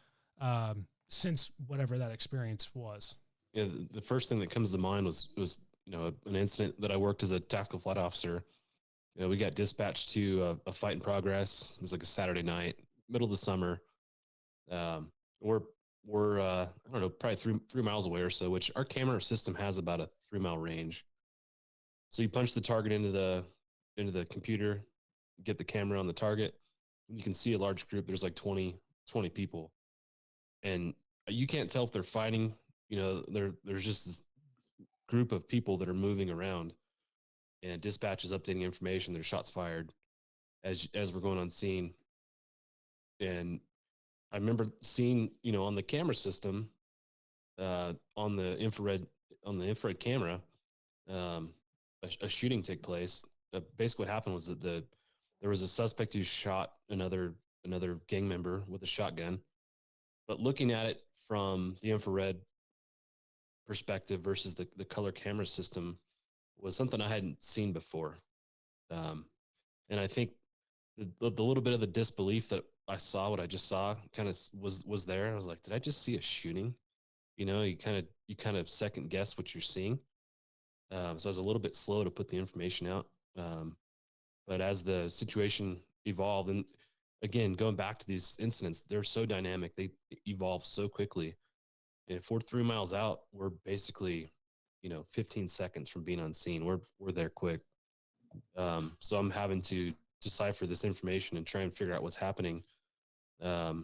since whatever that experience was. Yeah, the first thing that comes to mind was you know, an incident that I worked as a tactical flight officer. You know, we got dispatched to a fight in progress. It was like a Saturday night, middle of the summer. We're I don't know, probably three miles away or so, which our camera system has about a 3-mile range. So you punch the target into the computer, get the camera on the target, and you can see a large group. There's like 20 people, and you can't tell if they're fighting. You know, there's just this group of people that are moving around, and dispatch is updating information. There's shots fired as we're going on scene. And I remember seeing, you know, on the camera system, on the infrared camera, a shooting take place. Basically what happened was that there was a suspect who shot another gang member with a shotgun. But looking at it from the infrared perspective versus the color camera system was something I hadn't seen before. And I think the little bit of the disbelief that I saw what I just saw kind of was there. I was like, did I just see a shooting? You know, you kind of second guess what you're seeing. So I was a little bit slow to put the information out. But as the situation evolved, and again, going back to these incidents, they're so dynamic. They evolve so quickly. And if we're 3 miles out, we're basically, you know, 15 seconds from being on scene. We're there quick. So I'm having to decipher this information and try and figure out what's happening. So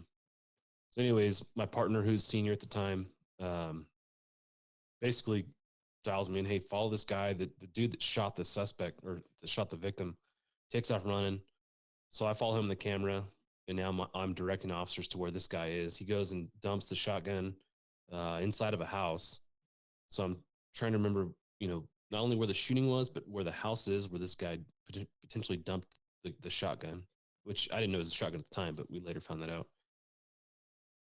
anyways, my partner, who's senior at the time, basically dials me in, hey, follow this guy, the dude that shot the suspect or that shot the victim, takes off running. So I follow him in the camera, and now I'm directing officers to where this guy is. He goes and dumps the shotgun inside of a house. So I'm trying to remember, you know, not only where the shooting was, but where the house is, where this guy potentially dumped the shotgun, which I didn't know was a shotgun at the time, but we later found that out.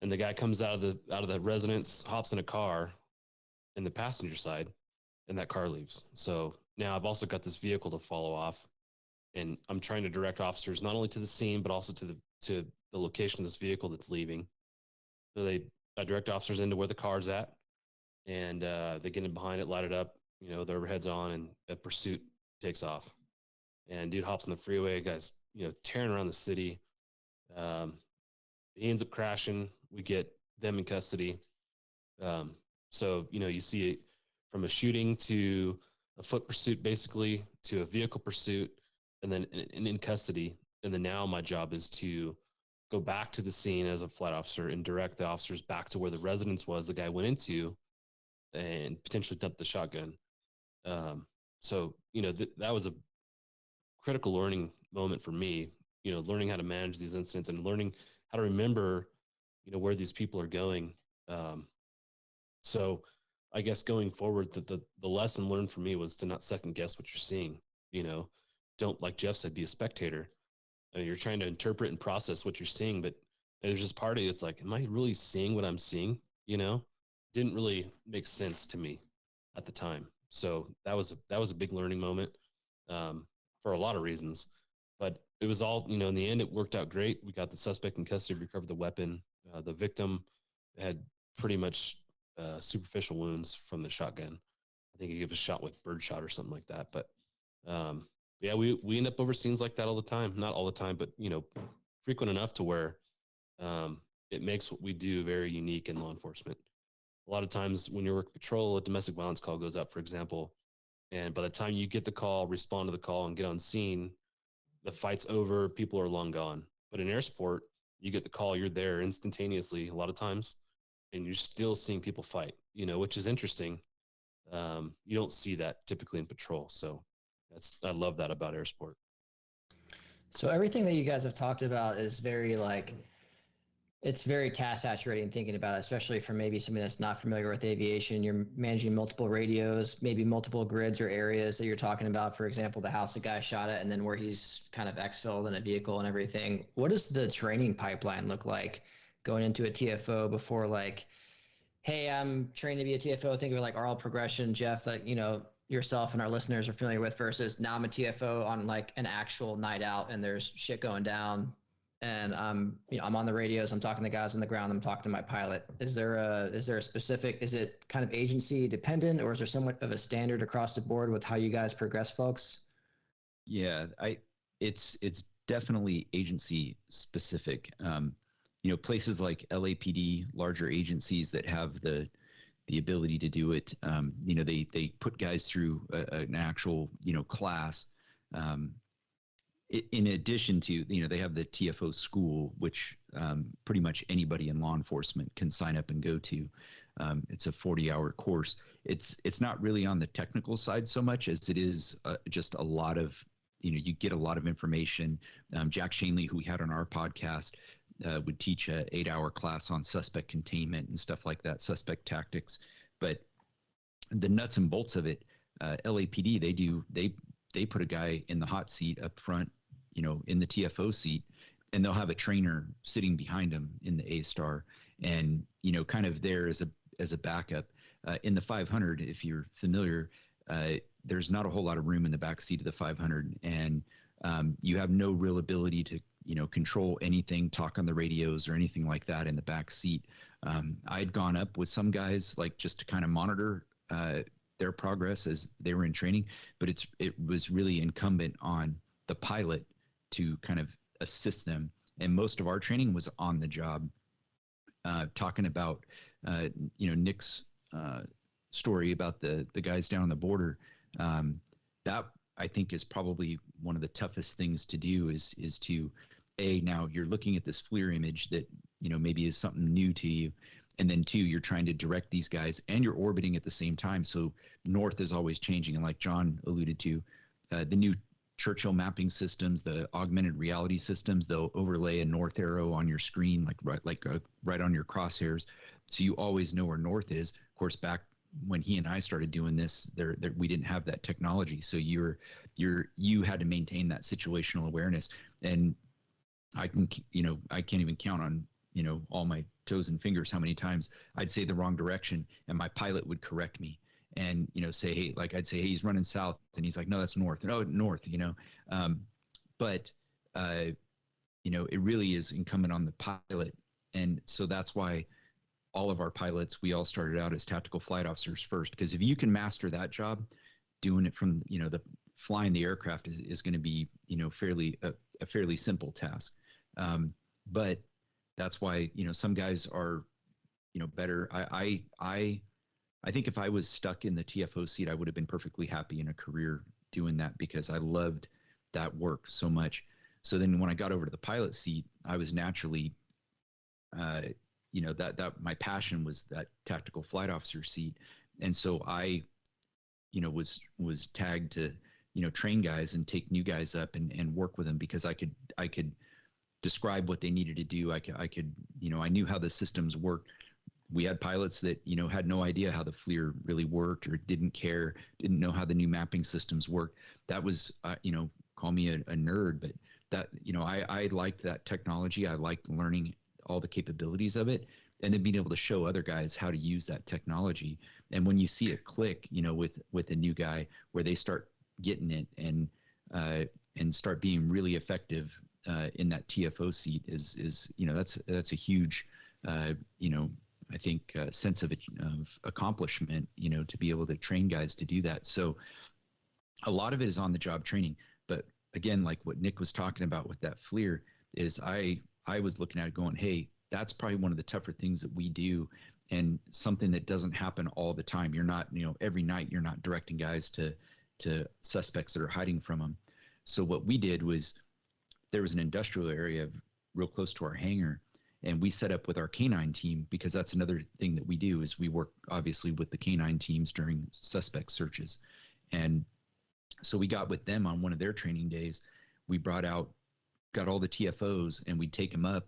And the guy comes out of the residence, hops in a car in the passenger side, and that car leaves. So now I've also got this vehicle to follow off, and I'm trying to direct officers not only to the scene, but also to the location of this vehicle that's leaving. So I direct officers into where the car's at, and they get in behind it, light it up, you know, their overheads on, and a pursuit takes off. And dude hops on the freeway, guy's, you know, tearing around the city. He ends up crashing. We get them in custody. So, you know, you see it from a shooting to a foot pursuit, basically, to a vehicle pursuit, and then in custody. And then now my job is to go back to the scene as a flight officer and direct the officers back to where the residence was the guy went into and potentially dump the shotgun. So, you know, that was a critical learning moment for me, you know, learning how to manage these incidents and learning how to remember, you know, where these people are going. So I guess going forward, the lesson learned for me was to not second guess what you're seeing. You know, don't, like Jeff said, be a spectator. You're trying to interpret and process what you're seeing, but there's this part of you that's like, am I really seeing what I'm seeing? You know, didn't really make sense to me at the time. So that was a big learning moment for a lot of reasons. But it was all, you know, in the end, it worked out great. We got the suspect in custody, recovered the weapon. The victim had pretty much superficial wounds from the shotgun. I think he was shot with birdshot or something like that. But yeah, we end up over scenes like that all the time. Not all the time, but, you know, frequent enough to where it makes what we do very unique in law enforcement. A lot of times when you're working patrol, a domestic violence call goes up, for example, and by the time you get the call, respond to the call, and get on scene, the fight's over, people are long gone. But in air support, you get the call, you're there instantaneously a lot of times, and you're still seeing people fight, which is interesting. You don't see that typically in patrol. So I love that about air sport. So everything that you guys have talked about is very it's very task saturating thinking about it, especially for maybe somebody that's not familiar with aviation. You're managing multiple radios, maybe multiple grids or areas that you're talking about. For example, the house a guy shot at, and then where he's kind of exfilled in a vehicle and everything. What does the training pipeline look like going into a TFO before hey, I'm trained to be a TFO? Think of it like RL progression, Jeff, that, yourself and our listeners are familiar with, versus now I'm a TFO on an actual night out and there's shit going down. And I'm on the radios, I'm talking to guys on the ground, I'm talking to my pilot. Is there a specific, is it kind of agency dependent, or is there somewhat of a standard across the board with how you guys progress folks? Yeah, it's definitely agency specific. Places like LAPD, larger agencies that have the ability to do it, they put guys through an actual, class. In addition to, they have the TFO school, which pretty much anybody in law enforcement can sign up and go to. It's a 40-hour course. It's not really on the technical side so much as it is just a lot of, you get a lot of information. Jack Shanley, who we had on our podcast, would teach a 8-hour class on suspect containment and stuff like that, suspect tactics. But the nuts and bolts of it, LAPD, they put a guy in the hot seat up front, in the TFO seat, and they'll have a trainer sitting behind him in the A-Star, and kind of there as a backup. In the 500, if you're familiar, there's not a whole lot of room in the back seat of the 500, and you have no real ability to control anything, talk on the radios or anything like that in the back seat. I'd gone up with some guys just to kind of monitor their progress as they were in training, but it was really incumbent on the pilot to kind of assist them. And most of our training was on the job. Talking about Nick's story about the guys down on the border, that I think is probably one of the toughest things to do is to, now you're looking at this FLIR image that maybe is something new to you, and then 2, you're trying to direct these guys and you're orbiting at the same time. So north is always changing, and like Jon alluded to, the new Churchill mapping systems, the augmented reality systems, they'll overlay a north arrow on your screen, right on your crosshairs, so you always know where north is. Of course, back when he and I started doing this, we didn't have that technology, so you had to maintain that situational awareness. And I can't even count on all my toes and fingers how many times I'd say the wrong direction and my pilot would correct me and say, hey, I'd say, hey, he's running south, and he's like, no, that's north. No, north. But it really is incumbent on the pilot. And so that's why all of our pilots, we all started out as tactical flight officers first, because if you can master that job, doing it from the flying the aircraft is going to be a fairly simple task. But that's why some guys are better. I think if I was stuck in the TFO seat, I would have been perfectly happy in a career doing that, because I loved that work so much. So then when I got over to the pilot seat, I was naturally that my passion was that tactical flight officer seat. And so I was tagged to train guys and take new guys up and work with them, because I could describe what they needed to do. I knew how the systems worked. We had pilots that had no idea how the FLIR really worked, or didn't care, didn't know how the new mapping systems worked. That was call me a nerd, but that I liked that technology. I liked learning all the capabilities of it, and then being able to show other guys how to use that technology. And when you see it click with a new guy, where they start getting it and start being really effective in that TFO seat, is that's a huge I think sense of accomplishment, to be able to train guys to do that. So a lot of it is on the job training. But again, like what Nick was talking about with that FLIR, is I was looking at it going, hey, that's probably one of the tougher things that we do, and something that doesn't happen all the time. You're not, every night you're not directing guys to suspects that are hiding from them. So what we did was, there was an industrial area real close to our hangar, and we set up with our canine team, because that's another thing that we do is we work obviously with the canine teams during suspect searches. And so we got with them on one of their training days. We got all the TFOs, and we'd take them up.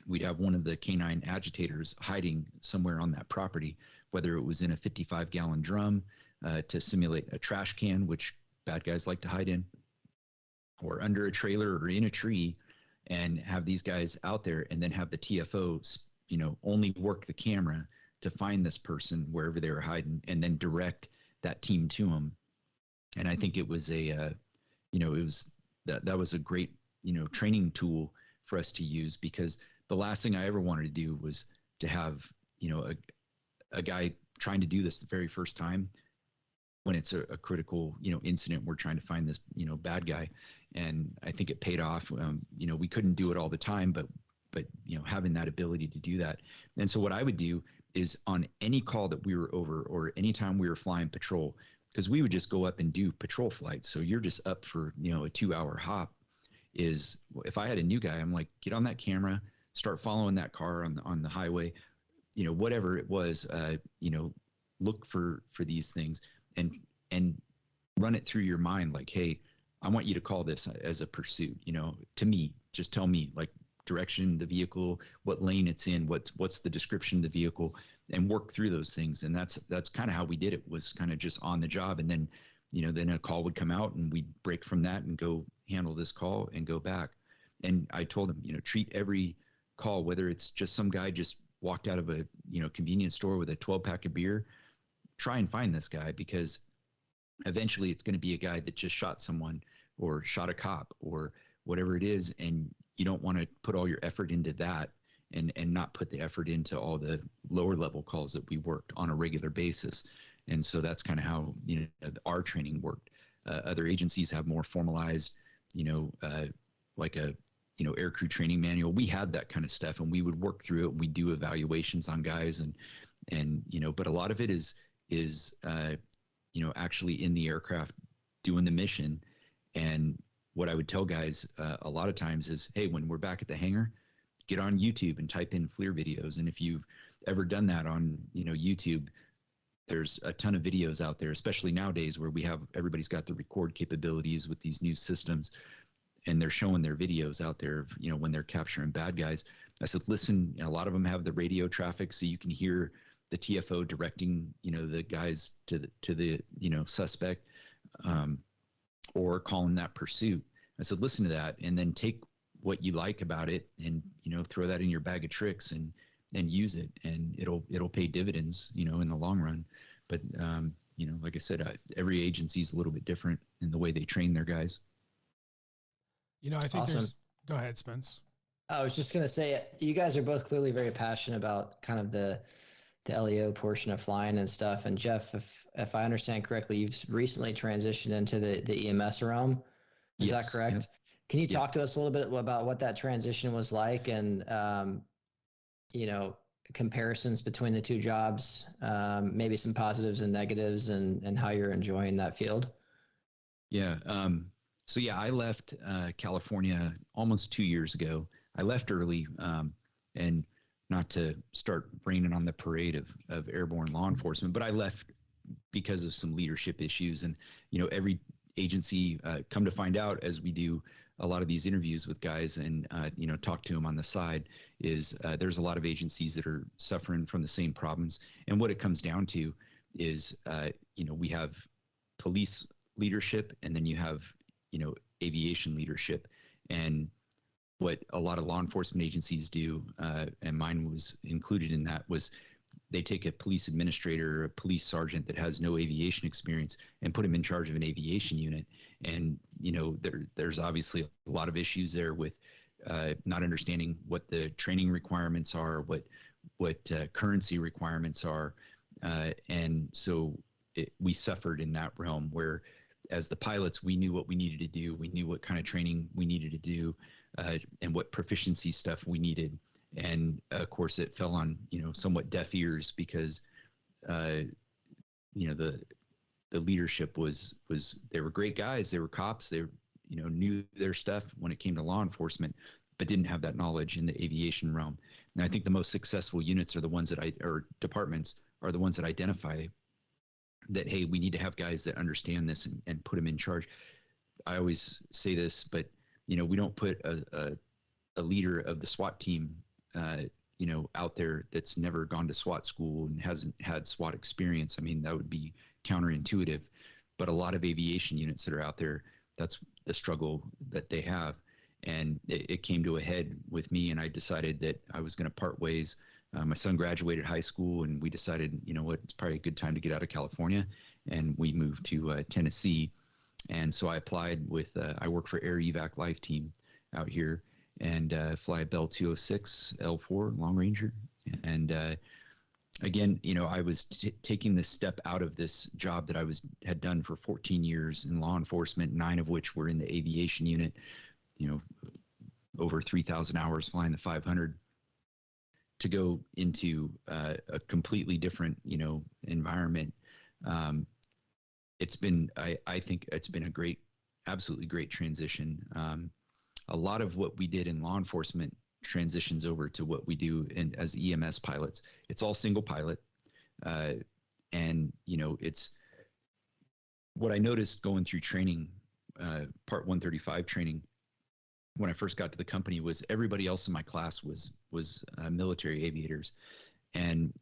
We'd have one of the canine agitators hiding somewhere on that property, whether it was in a 55-gallon drum to simulate a trash can, which bad guys like to hide in, or under a trailer or in a tree, and have these guys out there, and then have the TFOs, only work the camera to find this person wherever they were hiding, and then direct that team to them. And I think it was that was a great, training tool for us to use, because the last thing I ever wanted to do was to have, a guy trying to do this the very first time when it's a critical, incident. We're trying to find this, bad guy. And I think it paid off. We couldn't do it all the time, but having that ability to do that. And so what I would do is on any call that we were over, or anytime we were flying patrol, because we would just go up and do patrol flights. So you're just up for, a 2-hour hop. Is if I had a new guy, I'm like, get on that camera, start following that car on the highway, whatever it was, look for these things, and run it through your mind. Like, hey, I want you to call this as a pursuit, to me, just tell me, like, direction, the vehicle, what lane it's in, what's the description of the vehicle, and work through those things. And that's kind of how we did it, was kind of just on the job. And then, then a call would come out, and we'd break from that and go handle this call and go back. And I told him, treat every call, whether it's just some guy just walked out of a, convenience store with a 12-pack of beer, try and find this guy, because eventually it's going to be a guy that just shot someone or shot a cop or whatever it is. And you don't want to put all your effort into that and not put the effort into all the lower level calls that we worked on a regular basis. And so that's kind of how, our training worked. Other agencies have more formalized, like a, aircrew training manual. We had that kind of stuff, and we would work through it, and we do evaluations on guys, and but a lot of it is actually in the aircraft doing the mission. And what I would tell guys a lot of times is, hey, when we're back at the hangar, get on YouTube and type in FLIR videos. And if you've ever done that on, YouTube, there's a ton of videos out there, especially nowadays where everybody's got the record capabilities with these new systems, and they're showing their videos out there of, when they're capturing bad guys. I said, listen, a lot of them have the radio traffic, so you can hear the TFO directing, the guys to the suspect, or calling that pursuit. I said, listen to that, and then take what you like about it, and throw that in your bag of tricks and use it, and it'll pay dividends, in the long run. But like I said, every agency is a little bit different in the way they train their guys. I think go ahead, Spence. I was just going to say, you guys are both clearly very passionate about kind of the LEO portion of flying and stuff. And Jeff, if I understand correctly, you've recently transitioned into the EMS realm. Is that correct? Yep. Can you talk to us a little bit about what that transition was like, and, comparisons between the two jobs, maybe some positives and negatives, and how you're enjoying that field? Yeah. So I left California almost 2 years ago. I left early, and not to start raining on the parade of airborne law enforcement, but I left because of some leadership issues. And, every agency, come to find out as we do a lot of these interviews with guys and, talk to them on the side, is there's a lot of agencies that are suffering from the same problems. And what it comes down to is, we have police leadership, and then you have, aviation leadership. And what a lot of law enforcement agencies do, and mine was included in that, was they take a police administrator or a police sergeant that has no aviation experience and put him in charge of an aviation unit. And, there's obviously a lot of issues there with not understanding what the training requirements are, what currency requirements are. And so we suffered in that realm, where as the pilots, we knew what we needed to do. We knew what kind of training we needed to do, and what proficiency stuff we needed. And of course it fell on, somewhat deaf ears, because, the leadership was, they were great guys. They were cops. They, knew their stuff when it came to law enforcement, but didn't have that knowledge in the aviation realm. And I think the most successful units are the ones or departments are the ones that identify that, hey, we need to have guys that understand this and put them in charge. I always say this, but we don't put a leader of the SWAT team, out there that's never gone to SWAT school and hasn't had SWAT experience. I mean, that would be counterintuitive, but a lot of aviation units that are out there, that's the struggle that they have. And it came to a head with me, and I decided that I was going to part ways. My son graduated high school, and we decided, it's probably a good time to get out of California, and we moved to Tennessee. And so I applied with, I work for Air Evac Life Team out here, and fly a Bell 206 L4 Long Ranger. And again, I was taking this step out of this job that I had done for 14 years in law enforcement, 9 of which were in the aviation unit, over 3,000 hours flying the 500, to go into a completely different, environment. It's been, I think it's been a absolutely great transition. A lot of what we did in law enforcement transitions over to what we do as EMS pilots. It's all single pilot. And, it's what I noticed going through training, Part 135 training, when I first got to the company, was everybody else in my class was military aviators, and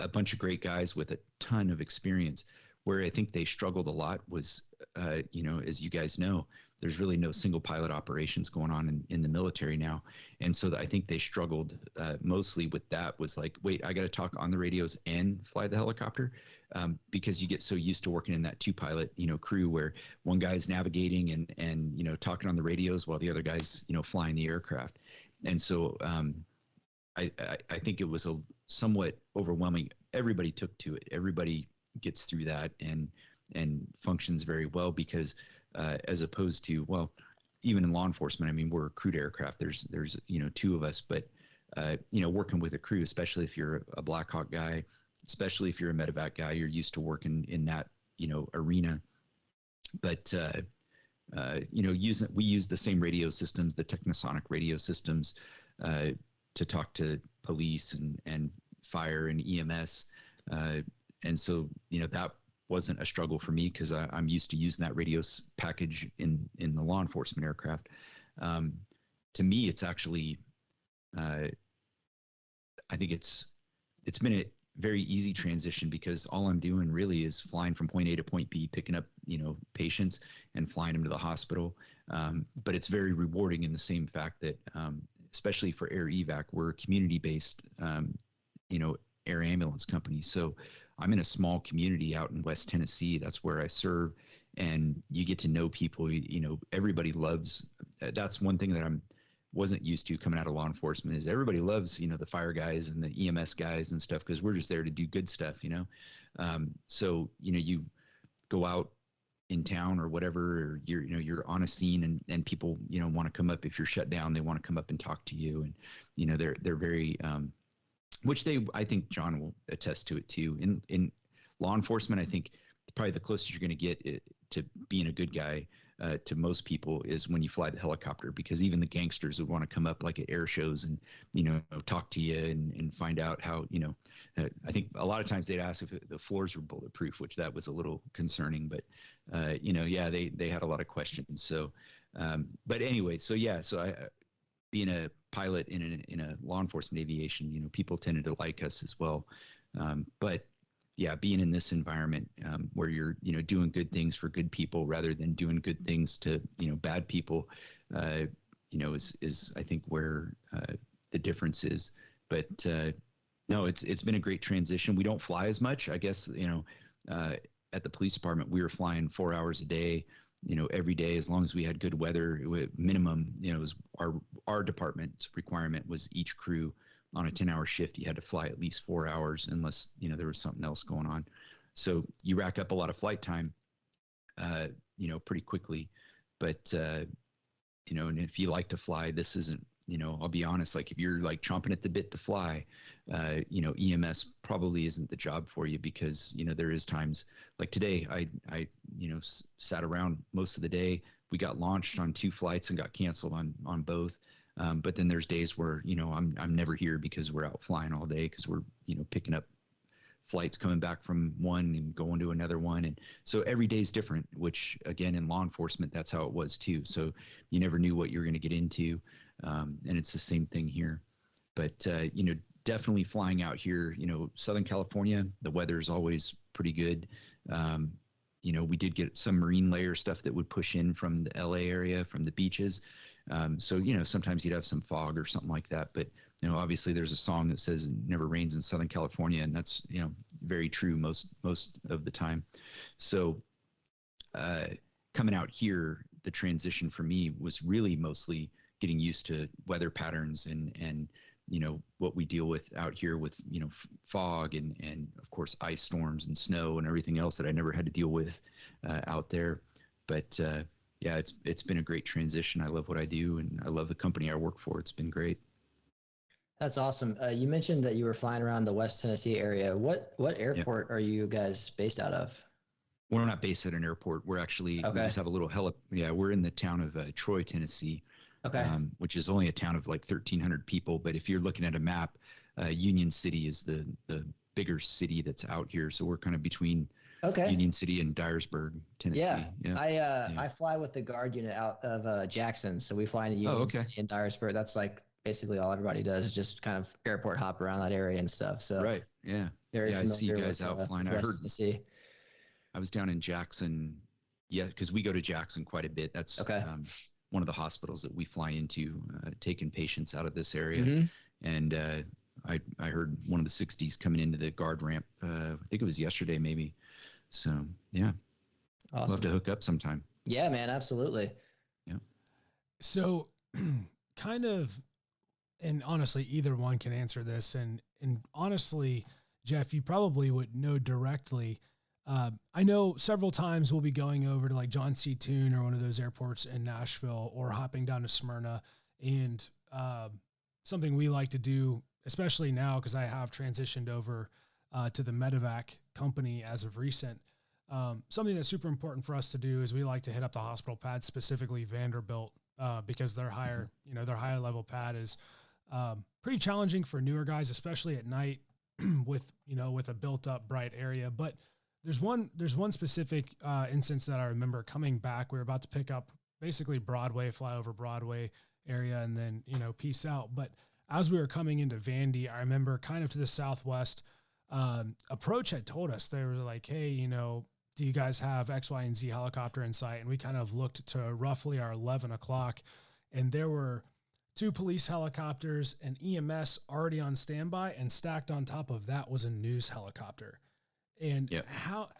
a bunch of great guys with a ton of experience. Where I think they struggled a lot was, as you guys know, there's really no single pilot operations going on in the military now. And so I think they struggled mostly with that, was like, wait, I got to talk on the radios and fly the helicopter, because you get so used to working in that 2-pilot, crew where one guy's navigating and talking on the radios while the other guy's, flying the aircraft. And so I think it was a somewhat overwhelming. Everybody took to it. Everybody gets through that and functions very well, because as opposed to, well, even in law enforcement, I mean, we're a crewed aircraft. There's 2 of us, but working with a crew, especially if you're a Black Hawk guy, especially if you're a medevac guy, you're used to working in that arena. But we use the same radio systems, the technosonic radio systems, to talk to police and fire and EMS. And so, that wasn't a struggle for me, because I'm used to using that radio package in the law enforcement aircraft. To me, it's actually, I think it's been a very easy transition, because all I'm doing really is flying from point A to point B, picking up, patients and flying them to the hospital. But it's very rewarding in the same fact that, especially for Air Evac, we're a community-based, air ambulance company. So I'm in a small community out in West Tennessee. That's where I serve, and you get to know people. Everybody loves. That's one thing that wasn't used to coming out of law enforcement, is everybody loves the fire guys and the EMS guys and stuff, because we're just there to do good stuff. So you go out in town or whatever, or you're on a scene, and people want to come up. If you're shut down, they want to come up and talk to you, and they're very which I think Jon will attest to it too. In law enforcement, I think probably the closest you're going to get to being a good guy to most people is when you fly the helicopter, because even the gangsters would want to come up like at air shows and talk to you and find out how I think a lot of times they'd ask if the floors were bulletproof, which that was a little concerning, but they had a lot of questions. So but anyway, so I being a pilot in a law enforcement aviation, people tended to like us as well. But yeah, being in this environment where you're, doing good things for good people rather than doing good things to, bad people, is I think where the difference is. But no, it's been a great transition. We don't fly as much, I guess. At the police department, we were flying 4 hours a day, every day, as long as we had good weather. Minimum, it was our department's requirement was each crew on a 10-hour shift, you had to fly at least 4 hours, unless there was something else going on. So you rack up a lot of flight time, pretty quickly. But and if you like to fly, this isn't. I'll be honest. Like if you're like chomping at the bit to fly, EMS probably isn't the job for you, because there is times like today. I sat around most of the day. We got launched on 2 flights and got canceled on both. But then there's days where, I'm never here because we're out flying all day because we're, picking up flights coming back from one and going to another one. And so every day is different, which again, in law enforcement, that's how it was too. So you never knew what you were going to get into. And it's the same thing here. But, definitely flying out here, Southern California, the weather is always pretty good. We did get some marine layer stuff that would push in from the LA area, from the beaches. So, sometimes you'd have some fog or something like that. But, obviously there's a song that says it never rains in Southern California. And that's, very true most of the time. So coming out here, the transition for me was really mostly getting used to weather patterns and what we deal with out here with, fog and of course, ice storms and snow and everything else that I never had to deal with out there. But yeah, it's been a great transition. I love what I do and I love the company I work for. It's been great. That's awesome. You mentioned that you were flying around the West Tennessee area. What airport are you guys based out of? We're not based at an airport. We're actually, we just have a little we're in the town of Troy, Tennessee. Okay. Which is only a town of like 1,300 people. But if you're looking at a map, Union City is the bigger city that's out here. So we're kind of between Union City and Dyersburg, Tennessee. Yeah. I fly with the guard unit out of Jackson. So we fly into Union City and Dyersburg. That's like basically all everybody does is just kind of airport hop around that area and stuff. So right. Yeah. I see you guys out flying. I heard Tennessee. I was down in Jackson. Yeah. Because we go to Jackson quite a bit. That's one of the hospitals that we fly into, taking patients out of this area. Mm-hmm. And I heard one of the 60s coming into the guard ramp. I think it was yesterday, maybe. So yeah, awesome. Love to hook up sometime. Yeah, man, absolutely. Yeah. So, kind of, and honestly, either one can answer this. And honestly, Jeff, you probably would know directly. I know several times we'll be going over to like John C. Toon or one of those airports in Nashville or hopping down to Smyrna. And something we like to do, especially now because I have transitioned over to the Medevac company as of recent, something that's super important for us to do is we like to hit up the hospital pad, specifically Vanderbilt, because their higher level pad is pretty challenging for newer guys, especially at night with a built up bright area. But there's one specific instance that I remember coming back. We were about to pick up basically Broadway, fly over Broadway area, and then, peace out. But as we were coming into Vandy, I remember kind of to the southwest, Approach had told us, they were like, hey, do you guys have X, Y, and Z helicopter in sight? And we kind of looked to roughly our 11 o'clock, and there were 2 police helicopters and EMS already on standby, and stacked on top of that was a news helicopter. And how,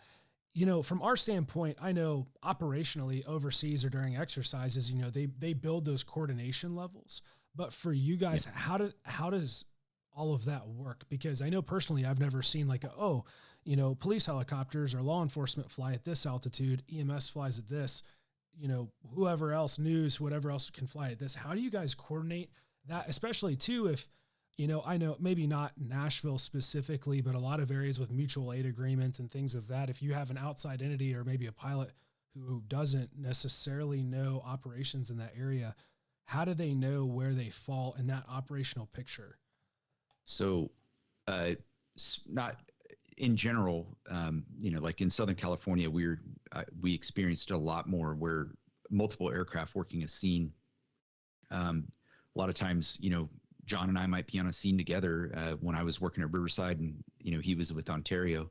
from our standpoint, I know operationally overseas or during exercises, they build those coordination levels. But for you guys, how does all of that work? Because I know personally, I've never seen like police helicopters or law enforcement fly at this altitude, EMS flies at this, whoever else, news, whatever else can fly at this. How do you guys coordinate that? Especially too, if, I know maybe not Nashville specifically, but a lot of areas with mutual aid agreements and things of that. If you have an outside entity or maybe a pilot who doesn't necessarily know operations in that area, how do they know where they fall in that operational picture? So, not in general, like in Southern California, we experienced a lot more where multiple aircraft working a scene. A lot of times, John and I might be on a scene together when I was working at Riverside and, he was with Ontario.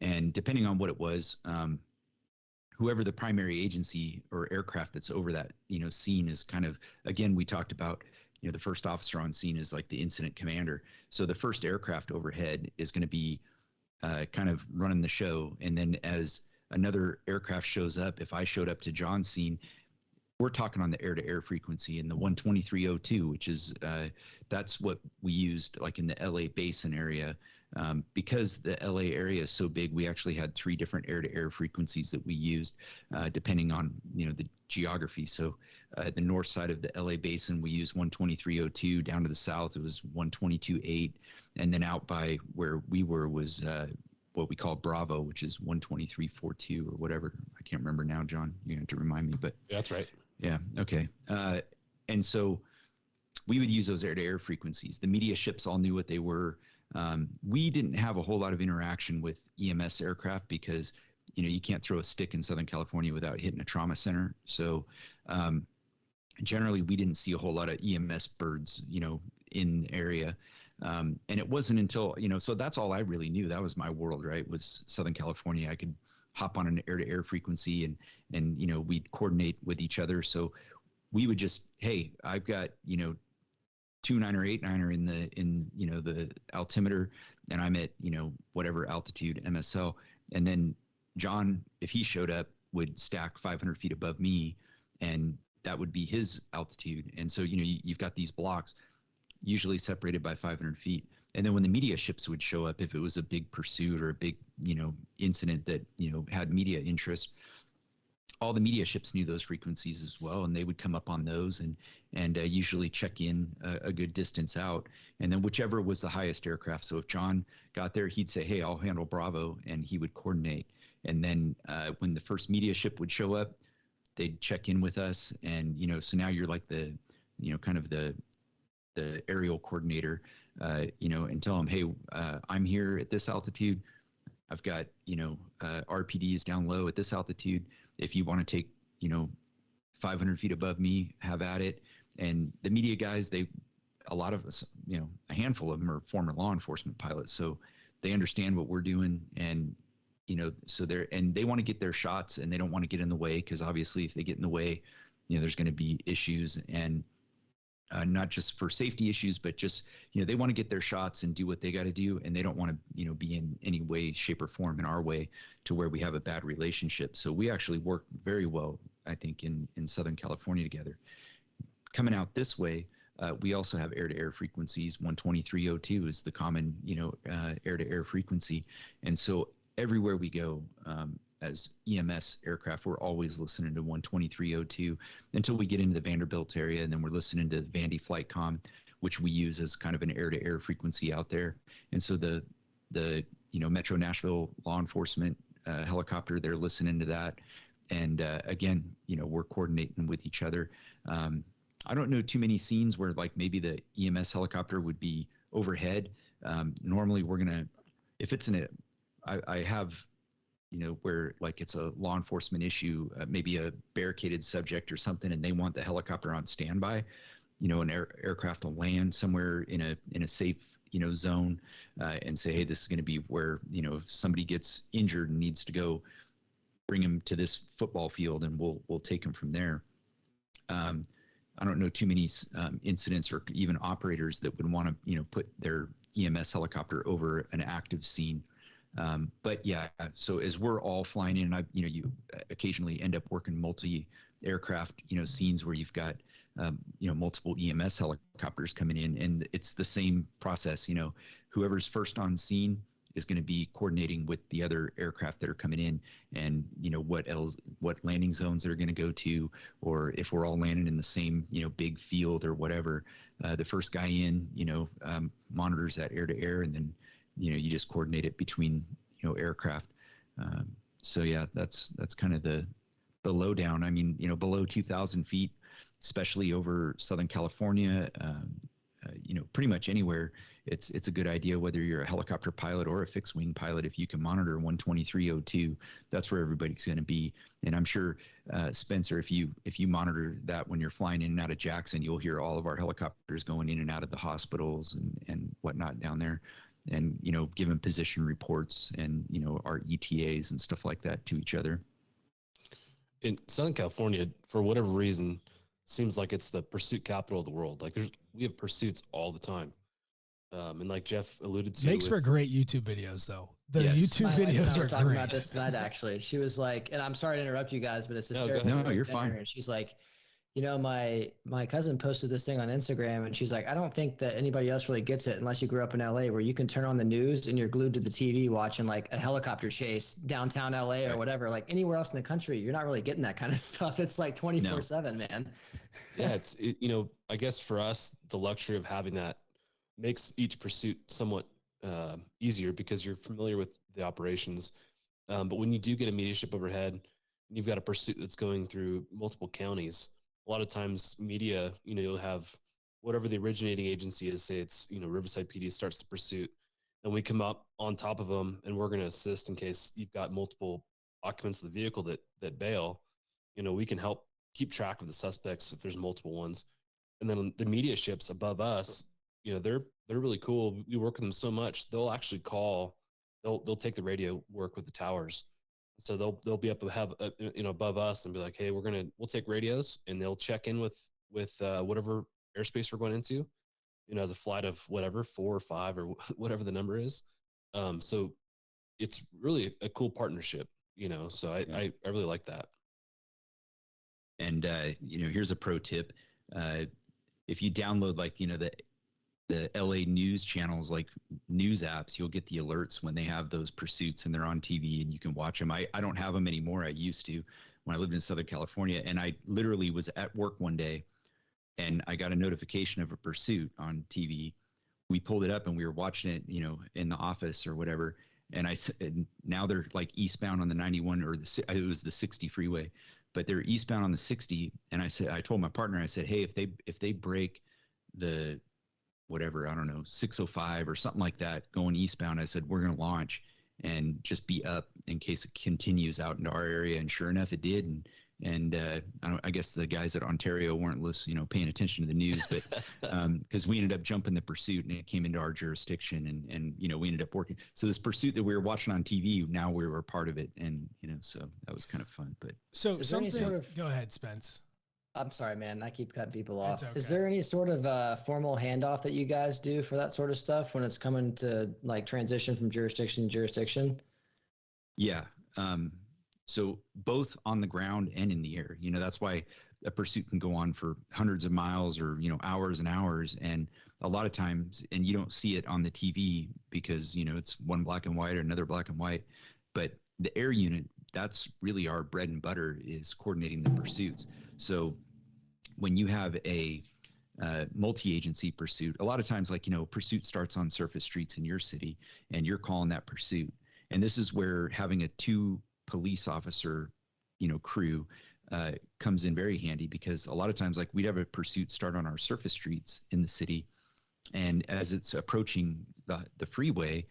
And depending on what it was, whoever the primary agency or aircraft that's over that, scene is kind of, again, we talked about, the first officer on scene is like the incident commander. So the first aircraft overhead is going to be kind of running the show. And then as another aircraft shows up, if I showed up to John's scene, we're talking on the air-to-air frequency in the 123.02, which is that's what we used like in the LA basin area. Because the LA area is so big, we actually had 3 different air-to-air frequencies that we used depending on the geography. So the north side of the LA basin, we used 123.02. Down to the south, it was 122.8, and then out by where we were was what we call Bravo, which is 123.42 or whatever. I can't remember now, John. You have to remind me, but yeah, that's right. Yeah. Okay. And so we would use those air-to-air frequencies. The media ships all knew what they were. We didn't have a whole lot of interaction with EMS aircraft because, you can't throw a stick in Southern California without hitting a trauma center. So generally, we didn't see a whole lot of EMS birds, in the area. And it wasn't until, so that's all I really knew. That was my world, right? Was Southern California. I could hop on an air-to-air frequency and we'd coordinate with each other. So we would just, hey, I've got, 2.9 or 8.9 in the altimeter, and I'm at, whatever altitude MSL. And then John, if he showed up, would stack 500 feet above me, and that would be his altitude. And so, you've got these blocks usually separated by 500 feet. And then when the media ships would show up, if it was a big pursuit or a big, incident that, had media interest, all the media ships knew those frequencies as well, and they would come up on those and usually check in a good distance out. And then whichever was the highest aircraft. So if John got there, he'd say, hey, I'll handle Bravo, and he would coordinate. And then when the first media ship would show up, they'd check in with us. And, so now you're like the, kind of the aerial coordinator, and tell them, hey, I'm here at this altitude. I've got, RPDs down low at this altitude. If you want to take, 500 feet above me, have at it. And the media guys, a lot of us, a handful of them are former law enforcement pilots. So they understand what we're doing. And, so they want to get their shots, and they don't want to get in the way, because obviously if they get in the way, there's going to be issues, and not just for safety issues, but just, they want to get their shots and do what they got to do. And they don't want to, be in any way, shape or form in our way to where we have a bad relationship. So we actually work very well, I think, in Southern California together. Coming out this way, we also have air-to-air frequencies. 123.02 is the common, air-to-air frequency. And so everywhere we go, as EMS aircraft, we're always listening to 123.02 until we get into the Vanderbilt area, and then we're listening to Vandy Flightcom, which we use as kind of an air-to-air frequency out there. And so the Metro Nashville law enforcement helicopter, they're listening to that. And again, we're coordinating with each other. I don't know too many scenes where like maybe the EMS helicopter would be overhead. Normally we're gonna, if it's I have, where like it's a law enforcement issue, maybe a barricaded subject or something, and they want the helicopter on standby, an aircraft will land somewhere in a safe, zone, and say, hey, this is going to be where, if somebody gets injured and needs to go, bring him to this football field, and we'll take him from there. I don't know too many incidents or even operators that would want to, put their EMS helicopter over an active scene. But yeah, so as we're all flying in, and you occasionally end up working multi-aircraft, scenes where you've got, multiple EMS helicopters coming in, and it's the same process. Whoever's first on scene is going to be coordinating with the other aircraft that are coming in, and what landing zones they're going to go to, or if we're all landing in the same, big field or whatever, the first guy in, monitors that air to air, and then, you just coordinate it between, aircraft. So yeah, that's kind of the lowdown. I mean, below 2,000 feet, especially over Southern California, pretty much anywhere, it's a good idea, whether you're a helicopter pilot or a fixed wing pilot. If you can monitor 123.02, that's where everybody's going to be. And I'm sure, Spencer, if you monitor that when you're flying in and out of Jackson, you'll hear all of our helicopters going in and out of the hospitals and whatnot down there, and, giving position reports and, our ETAs and stuff like that to each other. In Southern California, for whatever reason, seems like it's the pursuit capital of the world. Like we have pursuits all the time. And like Jeff alluded to, makes for great YouTube videos though. The Yes. YouTube My wife and I videos were are talking great. about this tonight, actually. She was like, and I'm sorry to interrupt you guys, but it's a No, go stereotype. ahead. No, you're fine. And she's like, my cousin posted this thing on Instagram, and she's like, I don't think that anybody else really gets it unless you grew up in LA, where you can turn on the news and you're glued to the TV watching like a helicopter chase downtown LA or whatever. Like anywhere else in the country, you're not really getting that kind of stuff. It's like 24/7, man. Yeah, I guess for us, the luxury of having that makes each pursuit somewhat easier because you're familiar with the operations. But when you do get a media ship overhead, and you've got a pursuit that's going through multiple counties, a lot of times media, you'll have whatever the originating agency is, say it's, Riverside PD starts the pursuit, and we come up on top of them, and we're going to assist in case you've got multiple occupants of the vehicle that bail. We can help keep track of the suspects if there's multiple ones. And then the media ships above us, they're really cool. We work with them so much, they'll actually call, they'll take the radio work with the towers. So they'll be up above us and be like, hey, we'll take radios, and they'll check in with whatever airspace we're going into, as a flight of whatever, 4 or 5 or whatever the number is. So it's really a cool partnership, so I really like that. And, here's a pro tip. If you download the LA news channels, like news apps, you'll get the alerts when they have those pursuits and they're on TV and you can watch them. I don't have them anymore. I used to when I lived in Southern California, and I literally was at work one day and I got a notification of a pursuit on TV. We pulled it up and we were watching it, in the office or whatever. And I said, now they're like eastbound on the 91 or it was the 60 freeway, but they're eastbound on the 60. And I told my partner, I said, hey, if they break the whatever, I don't know, 605 or something like that going eastbound, I said, we're going to launch and just be up in case it continues out into our area. And sure enough, it did. And I guess the guys at Ontario weren't listening, paying attention to the news, but because we ended up jumping the pursuit and it came into our jurisdiction, and we ended up working. So this pursuit that we were watching on TV, now we were part of it, and so that was kind of fun. But so go ahead, Spence. I'm sorry, man. I keep cutting people off. Okay. Is there any sort of formal handoff that you guys do for that sort of stuff when it's coming to like transition from jurisdiction to jurisdiction? Yeah. So both on the ground and in the air, that's why a pursuit can go on for hundreds of miles or, hours and hours. And a lot of times, and you don't see it on the TV because, it's one black and white or another black and white, but the air unit, that's really our bread and butter, is coordinating the pursuits. So when you have a multi-agency pursuit, a lot of times, pursuit starts on surface streets in your city and you're calling that pursuit. And this is where having a 2 police officer, crew comes in very handy, because a lot of times, we'd have a pursuit start on our surface streets in the city. And as it's approaching the freeway,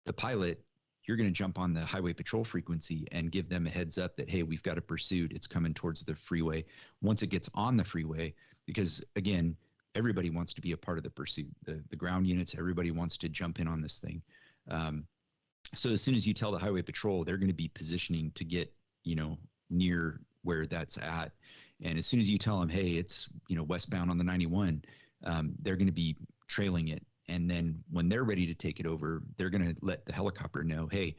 the pilot, you're going to jump on the highway patrol frequency and give them a heads up that, hey, we've got a pursuit. It's coming towards the freeway. Once it gets on the freeway, because again, everybody wants to be a part of the pursuit. The ground units, everybody wants to jump in on this thing. So as soon as you tell the highway patrol, they're going to be positioning to get, near where that's at. And as soon as you tell them, hey, it's, westbound on the 91, they're going to be trailing it. And then when they're ready to take it over, they're going to let the helicopter know, hey,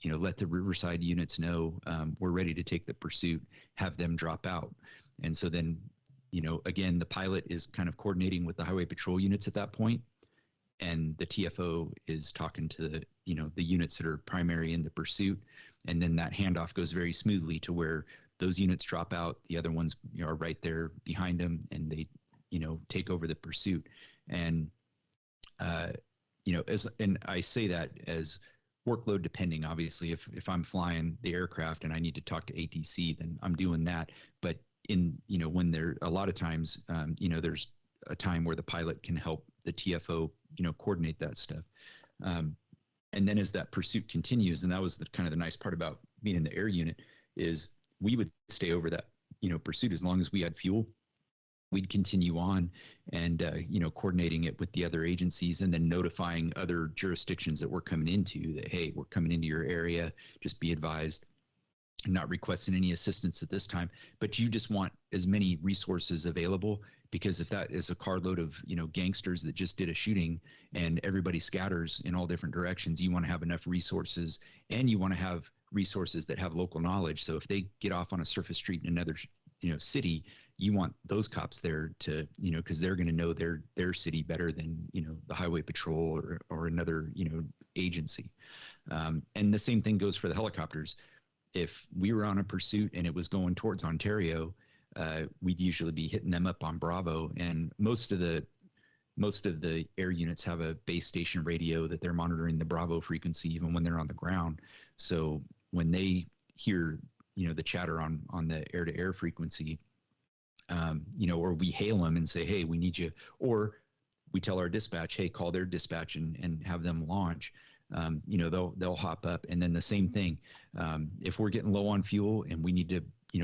let the Riverside units know we're ready to take the pursuit, have them drop out. And so then, again, the pilot is kind of coordinating with the highway patrol units at that point. And the TFO is talking to the units that are primary in the pursuit. And then that handoff goes very smoothly to where those units drop out. The other ones are right there behind them, and they, take over the pursuit. And, and I say that as workload depending. Obviously, if I'm flying the aircraft and I need to talk to ATC, then I'm doing that. But when a lot of times, there's a time where the pilot can help the TFO, coordinate that stuff. And then as that pursuit continues, and that was the kind of the nice part about being in the air unit, is we would stay over that, pursuit as long as we had fuel. We'd continue on and, coordinating it with the other agencies, and then notifying other jurisdictions that we're coming into that, hey, we're coming into your area, just be advised. I'm not requesting any assistance at this time, but you just want as many resources available, because if that is a carload of, gangsters that just did a shooting and everybody scatters in all different directions, you want to have enough resources, and you want to have resources that have local knowledge. So if they get off on a surface street in another, city, you want those cops there to, because they're going to know their city better than, the highway patrol or another, agency. And the same thing goes for the helicopters. If we were on a pursuit and it was going towards Ontario, we'd usually be hitting them up on Bravo, and most of the air units have a base station radio that they're monitoring the Bravo frequency even when they're on the ground. So when they hear, the chatter on the air-to-air frequency, or we hail them and say, hey, we need you, or we tell our dispatch, hey, call their dispatch and have them launch. They'll hop up. And then the same thing, if we're getting low on fuel and we need to,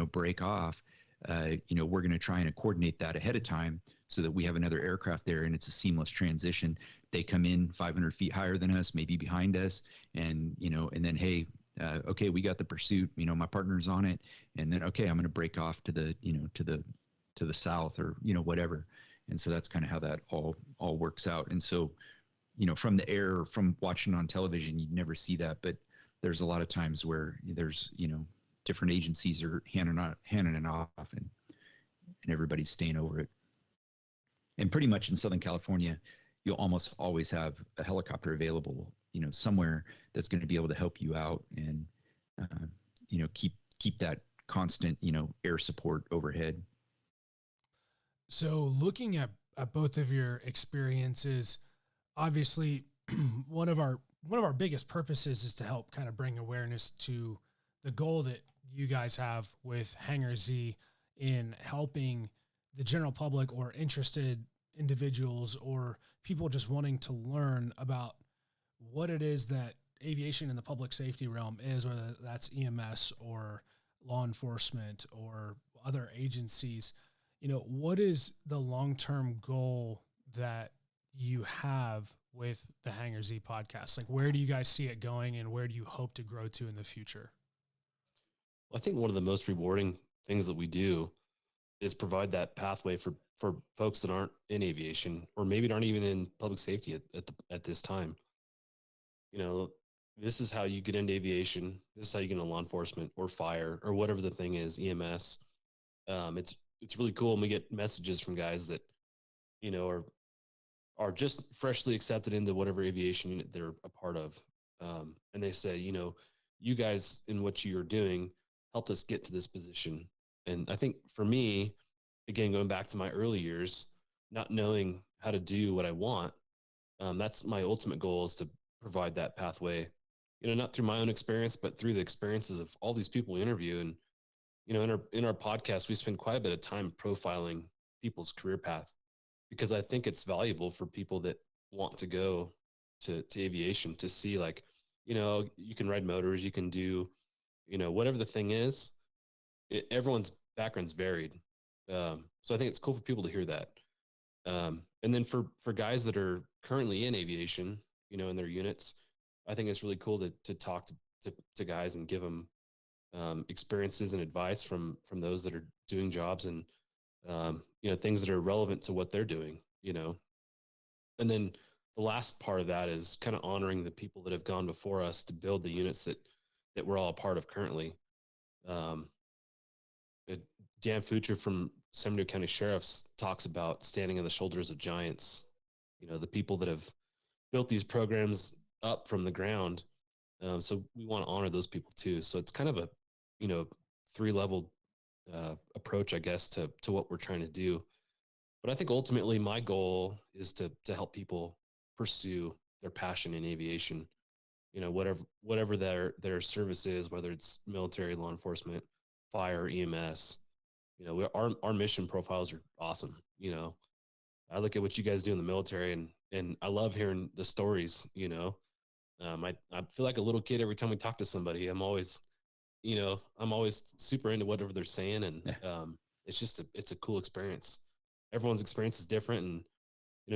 break off, we're going to try and coordinate that ahead of time so that we have another aircraft there and it's a seamless transition. They come in 500 feet higher than us, maybe behind us, and then, hey, okay, we got the pursuit, my partner's on it. And then, okay, I'm going to break off to the, to the south or, whatever. And so that's kind of how that all works out. And so, from the air, from watching on television, you'd never see that, but there's a lot of times where there's, different agencies are handing it off and everybody's staying over it. And pretty much in Southern California, you'll almost always have a helicopter available, somewhere that's going to be able to help you out and, keep that constant, air support overhead. So looking at both of your experiences, obviously one of our biggest purposes is to help kind of bring awareness to the goal that you guys have with Hangar Z in helping the general public or interested individuals or people just wanting to learn about what it is that aviation in the public safety realm is, whether that's EMS or law enforcement or other agencies. What is the long-term goal that you have with the Hangar Z podcast? Like, where do you guys see it going and where do you hope to grow to in the future? Well, I think one of the most rewarding things that we do is provide that pathway for folks that aren't in aviation or maybe aren't even in public safety at this time. This is how you get into aviation. This is how you get into law enforcement or fire or whatever the thing is, EMS. It's really cool. And we get messages from guys that, are just freshly accepted into whatever aviation unit they're a part of. And they say, you guys in what you're doing helped us get to this position. And I think for me, again, going back to my early years, not knowing how to do what I want, that's my ultimate goal, is to provide that pathway, not through my own experience, but through the experiences of all these people we interview. And, in our podcast, we spend quite a bit of time profiling people's career path, because I think it's valuable for people that want to go to aviation to see, like, you can ride motors, you can do, whatever the thing is. Everyone's background's varied. So I think it's cool for people to hear that. And then for guys that are currently in aviation, in their units, I think it's really cool to talk to guys and give them experiences and advice from those that are doing jobs and, things that are relevant to what they're doing, And then the last part of that is kind of honoring the people that have gone before us to build the units that we're all a part of currently. Dan Fucher from San Bernardino County Sheriff's talks about standing on the shoulders of giants, the people that have built these programs up from the ground. So we want to honor those people too. So it's kind of a, 3-level approach, I guess, to what we're trying to do. But I think ultimately my goal is to help people pursue their passion in aviation, whatever their service is, whether it's military, law enforcement, fire, EMS. Our mission profiles are awesome. I look at what you guys do in the military and I love hearing the stories, I feel like a little kid every time we talk to somebody. I'm always super into whatever they're saying. And it's a cool experience. Everyone's experience is different. And,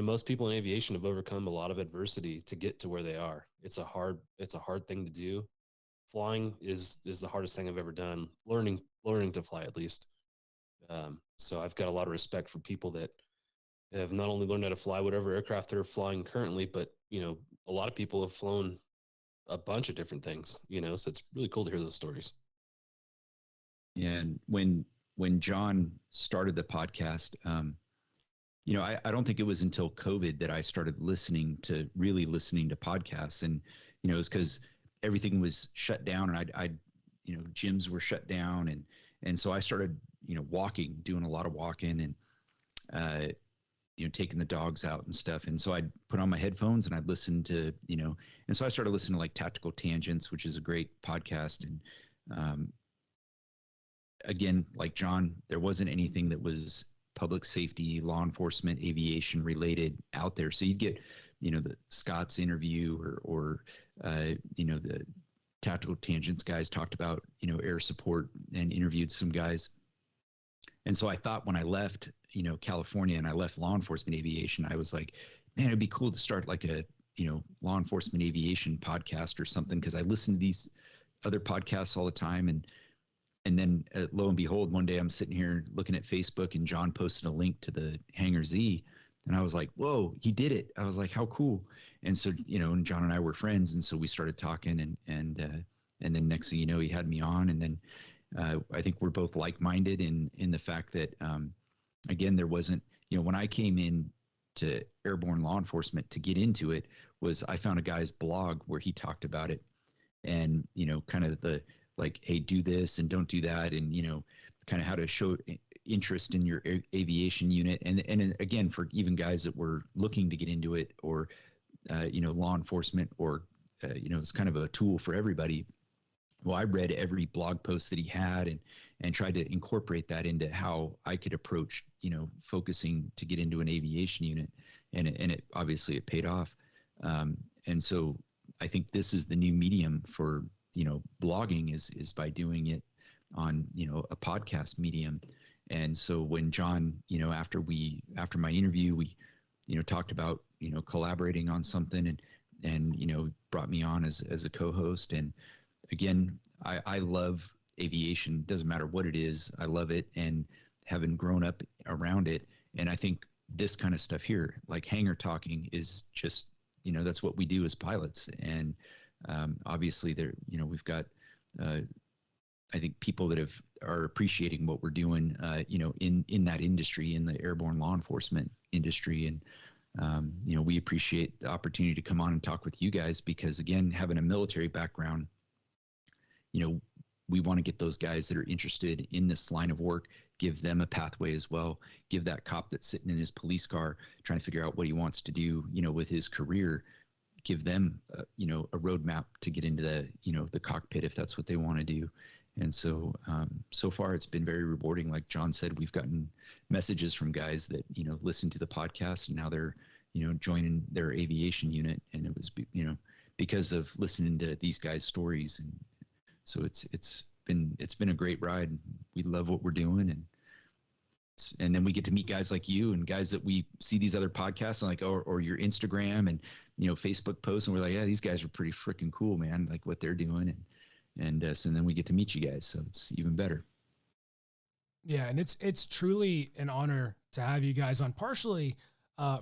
most people in aviation have overcome a lot of adversity to get to where they are. It's a hard thing to do. Flying is the hardest thing I've ever done. Learning to fly, at least. So I've got a lot of respect for people that have not only learned how to fly whatever aircraft they're flying currently, but, a lot of people have flown a bunch of different things, so it's really cool to hear those stories. And when Jon started the podcast, I don't think it was until COVID that I started really listening to podcasts. And, it was because everything was shut down and gyms were shut down. And so I started, doing a lot of walking and, taking the dogs out and stuff. And so I'd put on my headphones and I'd listen to, and so I started listening to like Tactical Tangents, which is a great podcast. And again, like John, there wasn't anything that was public safety, law enforcement, aviation related out there. So you'd get, the Scott's interview or the Tactical Tangents guys talked about, air support and interviewed some guys. And so I thought when I left, California, and I left law enforcement aviation, I was like, man, it'd be cool to start like a, law enforcement aviation podcast or something. Cause I listen to these other podcasts all the time. And then lo and behold, one day I'm sitting here looking at Facebook and John posted a link to the Hangar Z. And I was like, whoa, he did it. I was like, how cool. And so, and John and I were friends. And so we started talking and then next thing you know, he had me on. And then I think we're both like-minded in the fact that, again, there wasn't, when I came in to airborne law enforcement to get into it was I found a guy's blog where he talked about it and, kind of the, like, hey, do this and don't do that. And, kind of how to show interest in your aviation unit. And again, for even guys that were looking to get into it or, law enforcement or, it's kind of a tool for everybody. Well, I read every blog post that he had and tried to incorporate that into how I could approach, focusing to get into an aviation unit. And it obviously it paid off. And so I think this is the new medium for, blogging is by doing it on, a podcast medium. And so when John, after my interview, we, talked about, collaborating on something and brought me on as a co-host. And again, I love aviation. Doesn't matter what it is. I love it. And having grown up around it. And I think this kind of stuff here, like hangar talking is just, that's what we do as pilots. And obviously there, we've got, I think people that are appreciating what we're doing, in that industry, in the airborne law enforcement industry. And, we appreciate the opportunity to come on and talk with you guys because, again, having a military background, we want to get those guys that are interested in this line of work, give them a pathway as well, give that cop that's sitting in his police car trying to figure out what he wants to do, with his career, give them, a roadmap to get into the cockpit if that's what they want to do. And so, so far it's been very rewarding. Like John said, we've gotten messages from guys that, listen to the podcast and now they're, joining their aviation unit. And it was, because of listening to these guys' stories. And so it's been a great ride. We love what we're doing. And then we get to meet guys like you and guys that we see these other podcasts and like, or your Instagram and, Facebook posts. And we're like, yeah, these guys are pretty freaking cool, man. Like what they're doing. And so then we get to meet you guys. So it's even better. Yeah. And it's truly an honor to have you guys on, partially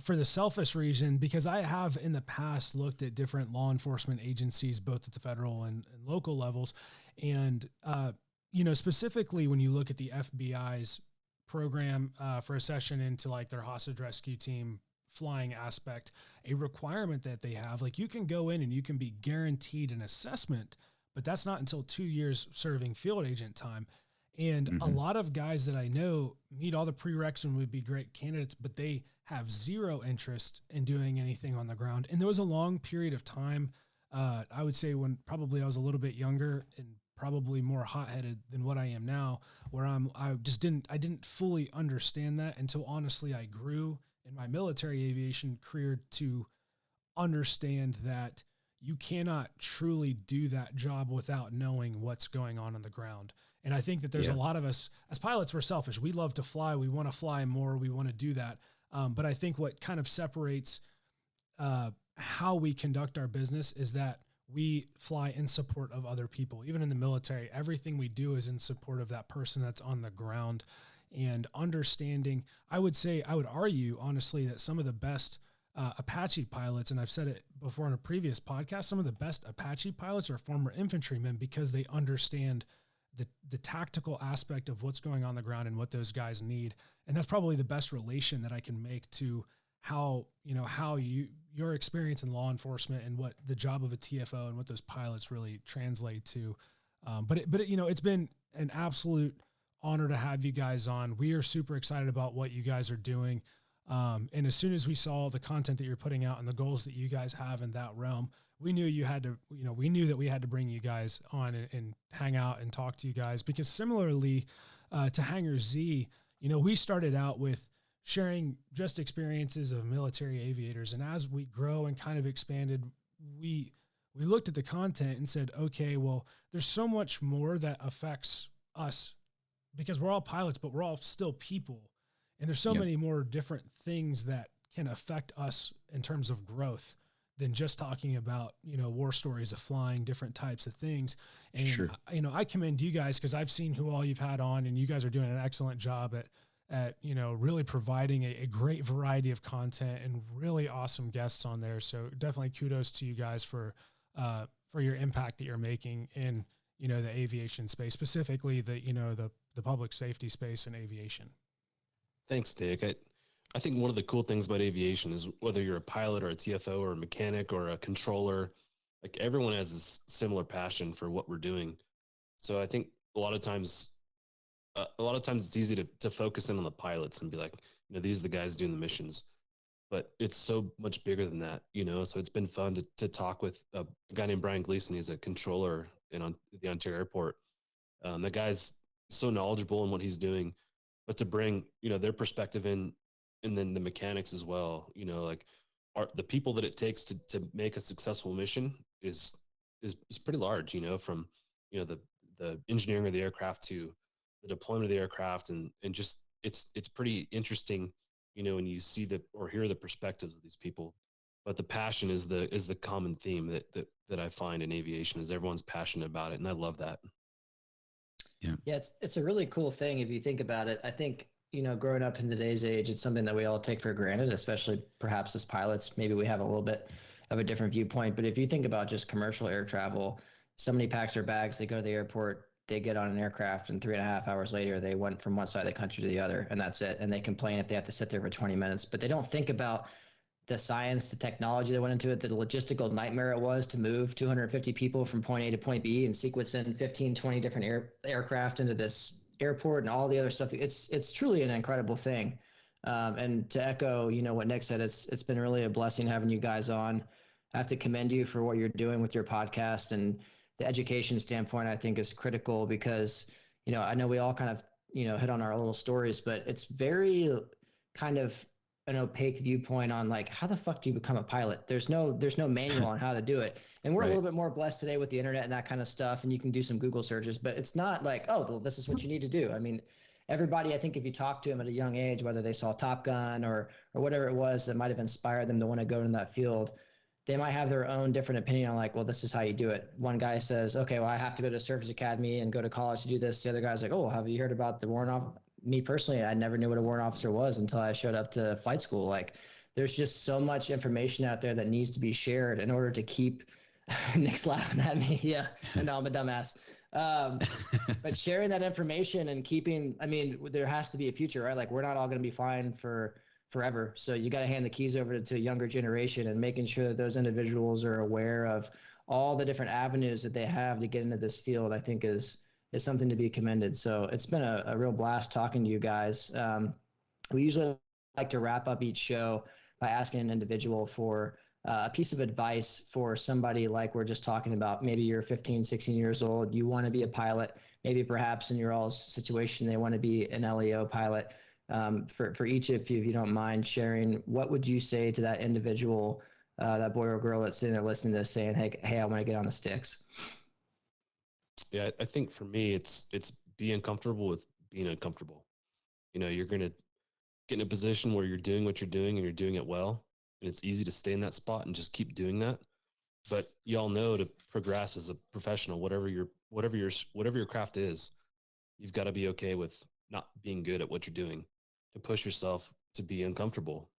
for the selfish reason, because I have in the past looked at different law enforcement agencies, both at the federal and local levels. And, specifically when you look at the FBI's program for a session into like their hostage rescue team flying aspect, a requirement that they have, like you can go in and you can be guaranteed an assessment, but that's not until 2 years serving field agent time. And a lot of guys that I know meet all the prereqs and would be great candidates, but they have zero interest in doing anything on the ground. And there was a long period of time, I would say when probably I was a little bit younger and probably more hot-headed than what I am now, where I didn't fully understand that until honestly I grew in my military aviation career to understand that you cannot truly do that job without knowing what's going on the ground. And I think that there's a lot of us as pilots, we're selfish. We love to fly. We want to fly more. We want to do that. But I think what kind of separates how we conduct our business is that we fly in support of other people. Even in the military, everything we do is in support of that person that's on the ground. And understanding, I would argue, honestly, that some of the best Apache pilots, and I've said it before in a previous podcast, some of the best Apache pilots are former infantrymen because they understand the tactical aspect of what's going on the ground and what those guys need. And that's probably the best relation that I can make to how your experience in law enforcement and what the job of a TFO and what those pilots really translate to. But it's been an absolute honor to have you guys on. We are super excited about what you guys are doing. And as soon as we saw the content that you're putting out and the goals that you guys have in that realm, we knew we knew that we had to bring you guys on and hang out and talk to you guys, because similarly to Hangar Z, we started out with sharing just experiences of military aviators. And as we grow and kind of expanded, we looked at the content and said, okay, well, there's so much more that affects us, because we're all pilots, but we're all still people. And there's so many more different things that can affect us in terms of growth than just talking about, war stories of flying, different types of things. And, Sure. I commend you guys, because I've seen who all you've had on, and you guys are doing an excellent job at really providing a great variety of content and really awesome guests on there. So definitely kudos to you guys for your impact that you're making in, the aviation space, specifically the public safety space and aviation. Thanks, Nick. I think one of the cool things about aviation is whether you're a pilot or a TFO or a mechanic or a controller, like everyone has this similar passion for what we're doing. So I think a lot of times it's easy to focus in on the pilots and be like, these are the guys doing the missions, but it's so much bigger than that, so it's been fun to talk with a guy named Brian Gleason. He's a controller in the Ontario airport. The guy's so knowledgeable in what he's doing, but to bring, their perspective in, and then the mechanics as well, the people that it takes to make a successful mission is pretty large, from, the engineering of the aircraft to the deployment of the aircraft. And just, it's pretty interesting, when you see or hear the perspectives of these people. But the passion is the common theme that I find in aviation, is everyone's passionate about it. And I love that. Yeah, it's a really cool thing if you think about it. I think, growing up in today's age, it's something that we all take for granted, especially perhaps as pilots. Maybe we have a little bit of a different viewpoint. But if you think about just commercial air travel, somebody packs their bags, they go to the airport, they get on an aircraft, and 3.5 hours later, they went from one side of the country to the other, and that's it. And they complain if they have to sit there for 20 minutes. But they don't think about the science, the technology that went into it, the logistical nightmare it was to move 250 people from point A to point B and sequence in 15, 20 different aircraft into this airport and all the other stuff. It's truly an incredible thing. And to echo, what Nick said, it's been really a blessing having you guys on. I have to commend you for what you're doing with your podcast, and the education standpoint, I think, is critical, because, I know we all kind of, hit on our little stories, but it's very kind of an opaque viewpoint on, like, how the fuck do you become a pilot? There's no manual on how to do it. And we're a little bit more blessed today with the internet and that kind of stuff. And you can do some Google searches, but it's not like, oh, well, this is what you need to do. I mean, everybody, I think if you talk to them at a young age, whether they saw Top Gun or whatever it was that might've inspired them to want to go in that field, they might have their own different opinion on, like, well, this is how you do it. One guy says, okay, well, I have to go to Surface Academy and go to college to do this. The other guy's like, oh, have you heard about the warrant officer? Me personally, I never knew what a warrant officer was until I showed up to flight school. Like, there's just so much information out there that needs to be shared in order to keep Nick's laughing at me. Yeah, I know I'm a dumbass. But sharing that information and keeping, I mean, there has to be a future, right? Like, we're not all going to be flying for forever. So you got to hand the keys over to a younger generation, and making sure that those individuals are aware of all the different avenues that they have to get into this field, I think is something to be commended. So it's been a real blast talking to you guys. We usually like to wrap up each show by asking an individual for a piece of advice for somebody like we're just talking about. Maybe you're 15, 16 years old, you want to be a pilot. Maybe perhaps in your all's situation, they want to be an LEO pilot. For each of you, if you don't mind sharing, what would you say to that individual, that boy or girl that's sitting there listening to this saying, hey, I want to get on the sticks? Yeah, I think for me, it's being comfortable with being uncomfortable. You're going to get in a position where you're doing what you're doing and you're doing it well. And it's easy to stay in that spot and just keep doing that. But y'all know, to progress as a professional, whatever your craft is, you've got to be okay with not being good at what you're doing, to push yourself to be uncomfortable,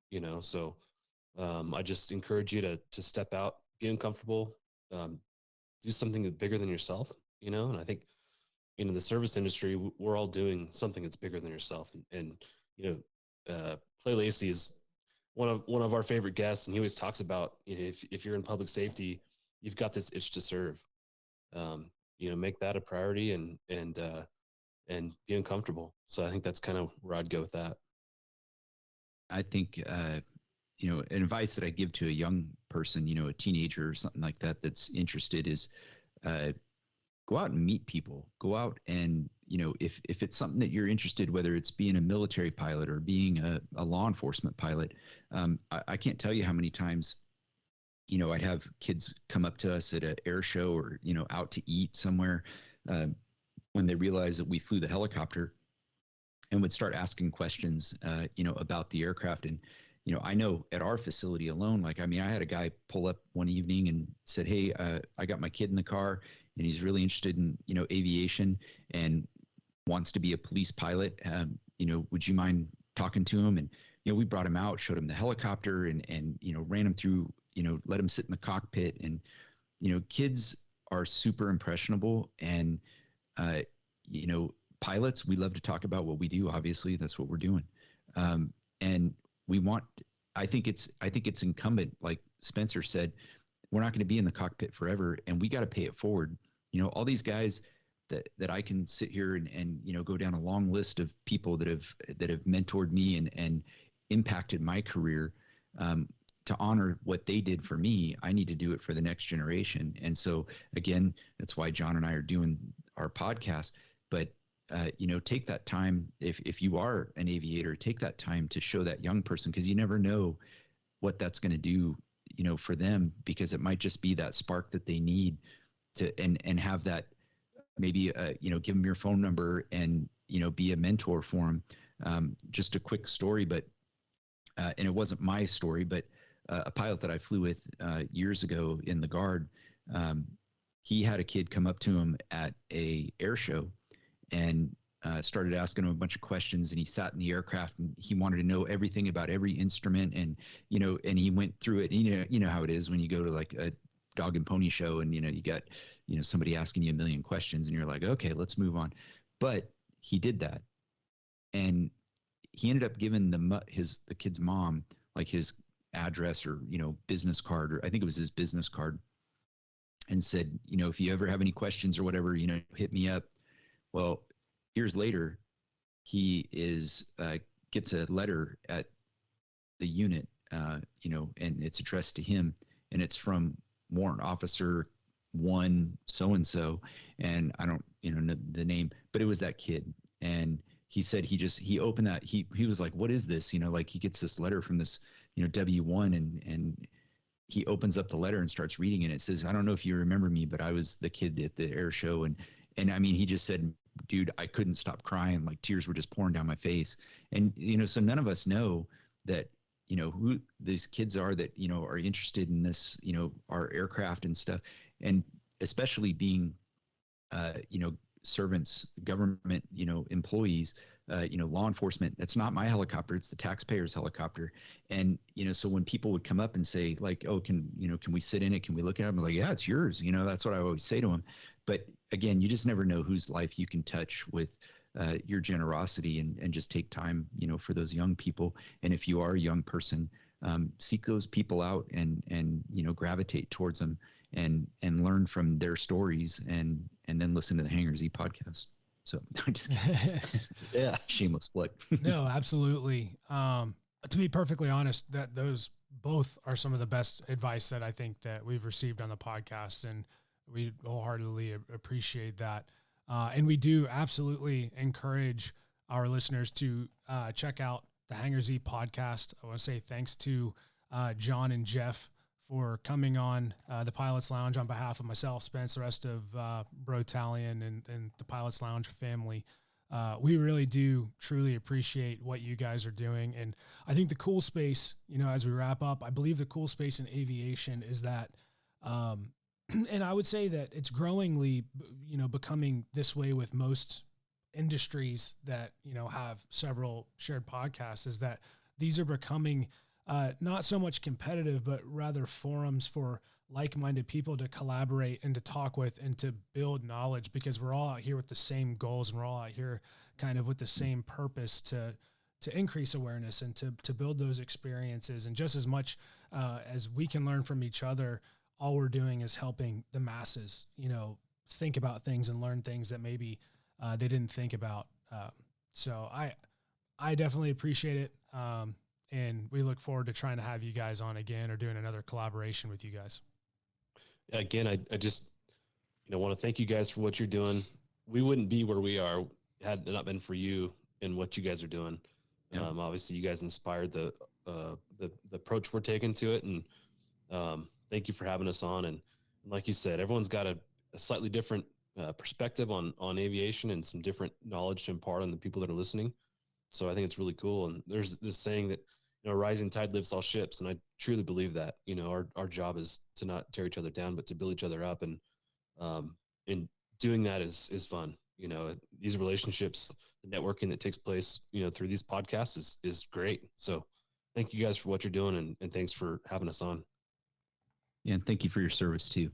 So I just encourage you to step out, be uncomfortable, do something bigger than yourself. And I think, in the service industry, we're all doing something that's bigger than yourself. And Clay Lacey is one of our favorite guests. And he always talks about, if you're in public safety, you've got this itch to serve, make that a priority and be uncomfortable. So I think that's kind of where I'd go with that. I think, an advice that I give to a young person, a teenager or something like that, that's interested is, go out and meet people. Go out and, if it's something that you're interested, whether it's being a military pilot or being a law enforcement pilot, I can't tell you how many times, I'd have kids come up to us at an air show or, out to eat somewhere when they realized that we flew the helicopter, and would start asking questions, about the aircraft. And, I know at our facility alone, I had a guy pull up one evening and said, "Hey, I got my kid in the car and he's really interested in, aviation and wants to be a police pilot. Would you mind talking to him?" And, we brought him out, showed him the helicopter and, ran him through, let him sit in the cockpit. And, kids are super impressionable. And, pilots, we love to talk about what we do. Obviously, that's what we're doing. And I think it's incumbent, like Spencer said, we're not going to be in the cockpit forever, and we got to pay it forward. All these guys that I can sit here and go down a long list of people that have mentored me and impacted my career. To honor what they did for me, I need to do it for the next generation. And so again, that's why Jon and I are doing our podcast. But take that time. If you are an aviator, take that time to show that young person, because you never know what that's going to do, for them, because it might just be that spark that they need to, and have that maybe, give them your phone number and, be a mentor for them. Just a quick story, but, and it wasn't my story, but a pilot that I flew with years ago in the Guard, he had a kid come up to him at a air show and started asking him a bunch of questions. And he sat in the aircraft and he wanted to know everything about every instrument. And, and he went through it. And, you know how it is when you go to like a dog and pony show and, you got, somebody asking you a million questions and you're like, okay, let's move on. But he did that. And he ended up giving the kid's mom, like his address or, business card, or I think it was his business card, and said, if you ever have any questions or whatever, hit me up. Well, years later, he gets a letter at the unit, and it's addressed to him, and it's from Warrant Officer 1 so-and-so, and I don't, know the name, but it was that kid. And he said he opened that, he was like, what is this? Like he gets this letter from this, W1, and he opens up the letter and starts reading it. It says, "I don't know if you remember me, but I was the kid at the air show." And I mean, he just said, "Dude, I couldn't stop crying. Like tears were just pouring down my face." And, so none of us know that, who these kids are that, are interested in this, our aircraft and stuff. And especially being, servants, government, employees, law enforcement. That's not my helicopter. It's the taxpayer's helicopter. And, so when people would come up and say like, "Oh, can we sit in it? Can we look at it?" I was like, "Yeah, it's yours." That's what I always say to them. But again, you just never know whose life you can touch with your generosity, and just take time, for those young people. And if you are a young person, seek those people out and gravitate towards them and learn from their stories, and then listen to the Hangar Z podcast. So I'm just kidding. Yeah, shameless plug. No, absolutely. To be perfectly honest, that those both are some of the best advice that I think that we've received on the podcast, and we wholeheartedly appreciate that. And we do absolutely encourage our listeners to check out the Hangar Z podcast. I want to say thanks to Jon and Jeff for coming on the Pilot's Lounge on behalf of myself, Spence, the rest of Brotallion and the Pilot's Lounge family. We really do truly appreciate what you guys are doing. And I think the cool space, as we wrap up, I believe the cool space in aviation is that, and I would say that it's growingly, becoming this way with most industries that, have several shared podcasts, is that these are becoming not so much competitive, but rather forums for like-minded people to collaborate and to talk with and to build knowledge, because we're all out here with the same goals, and we're all out here kind of with the same purpose to increase awareness and to build those experiences. And just as much as we can learn from each other, all we're doing is helping the masses, think about things and learn things that maybe they didn't think about. So I definitely appreciate it. And we look forward to trying to have you guys on again or doing another collaboration with you guys. Again, I just, want to thank you guys for what you're doing. We wouldn't be where we are had it not been for you and what you guys are doing. Yeah. Obviously you guys inspired the approach we're taking to it. And thank you for having us on. And like you said, everyone's got a slightly different perspective on aviation and some different knowledge to impart on the people that are listening. So I think it's really cool. And there's this saying that, rising tide lifts all ships. And I truly believe that, our job is to not tear each other down, but to build each other up. And doing that is fun. These relationships, the networking that takes place, through these podcasts is great. So thank you guys for what you're doing. And thanks for having us on. Yeah. And thank you for your service too.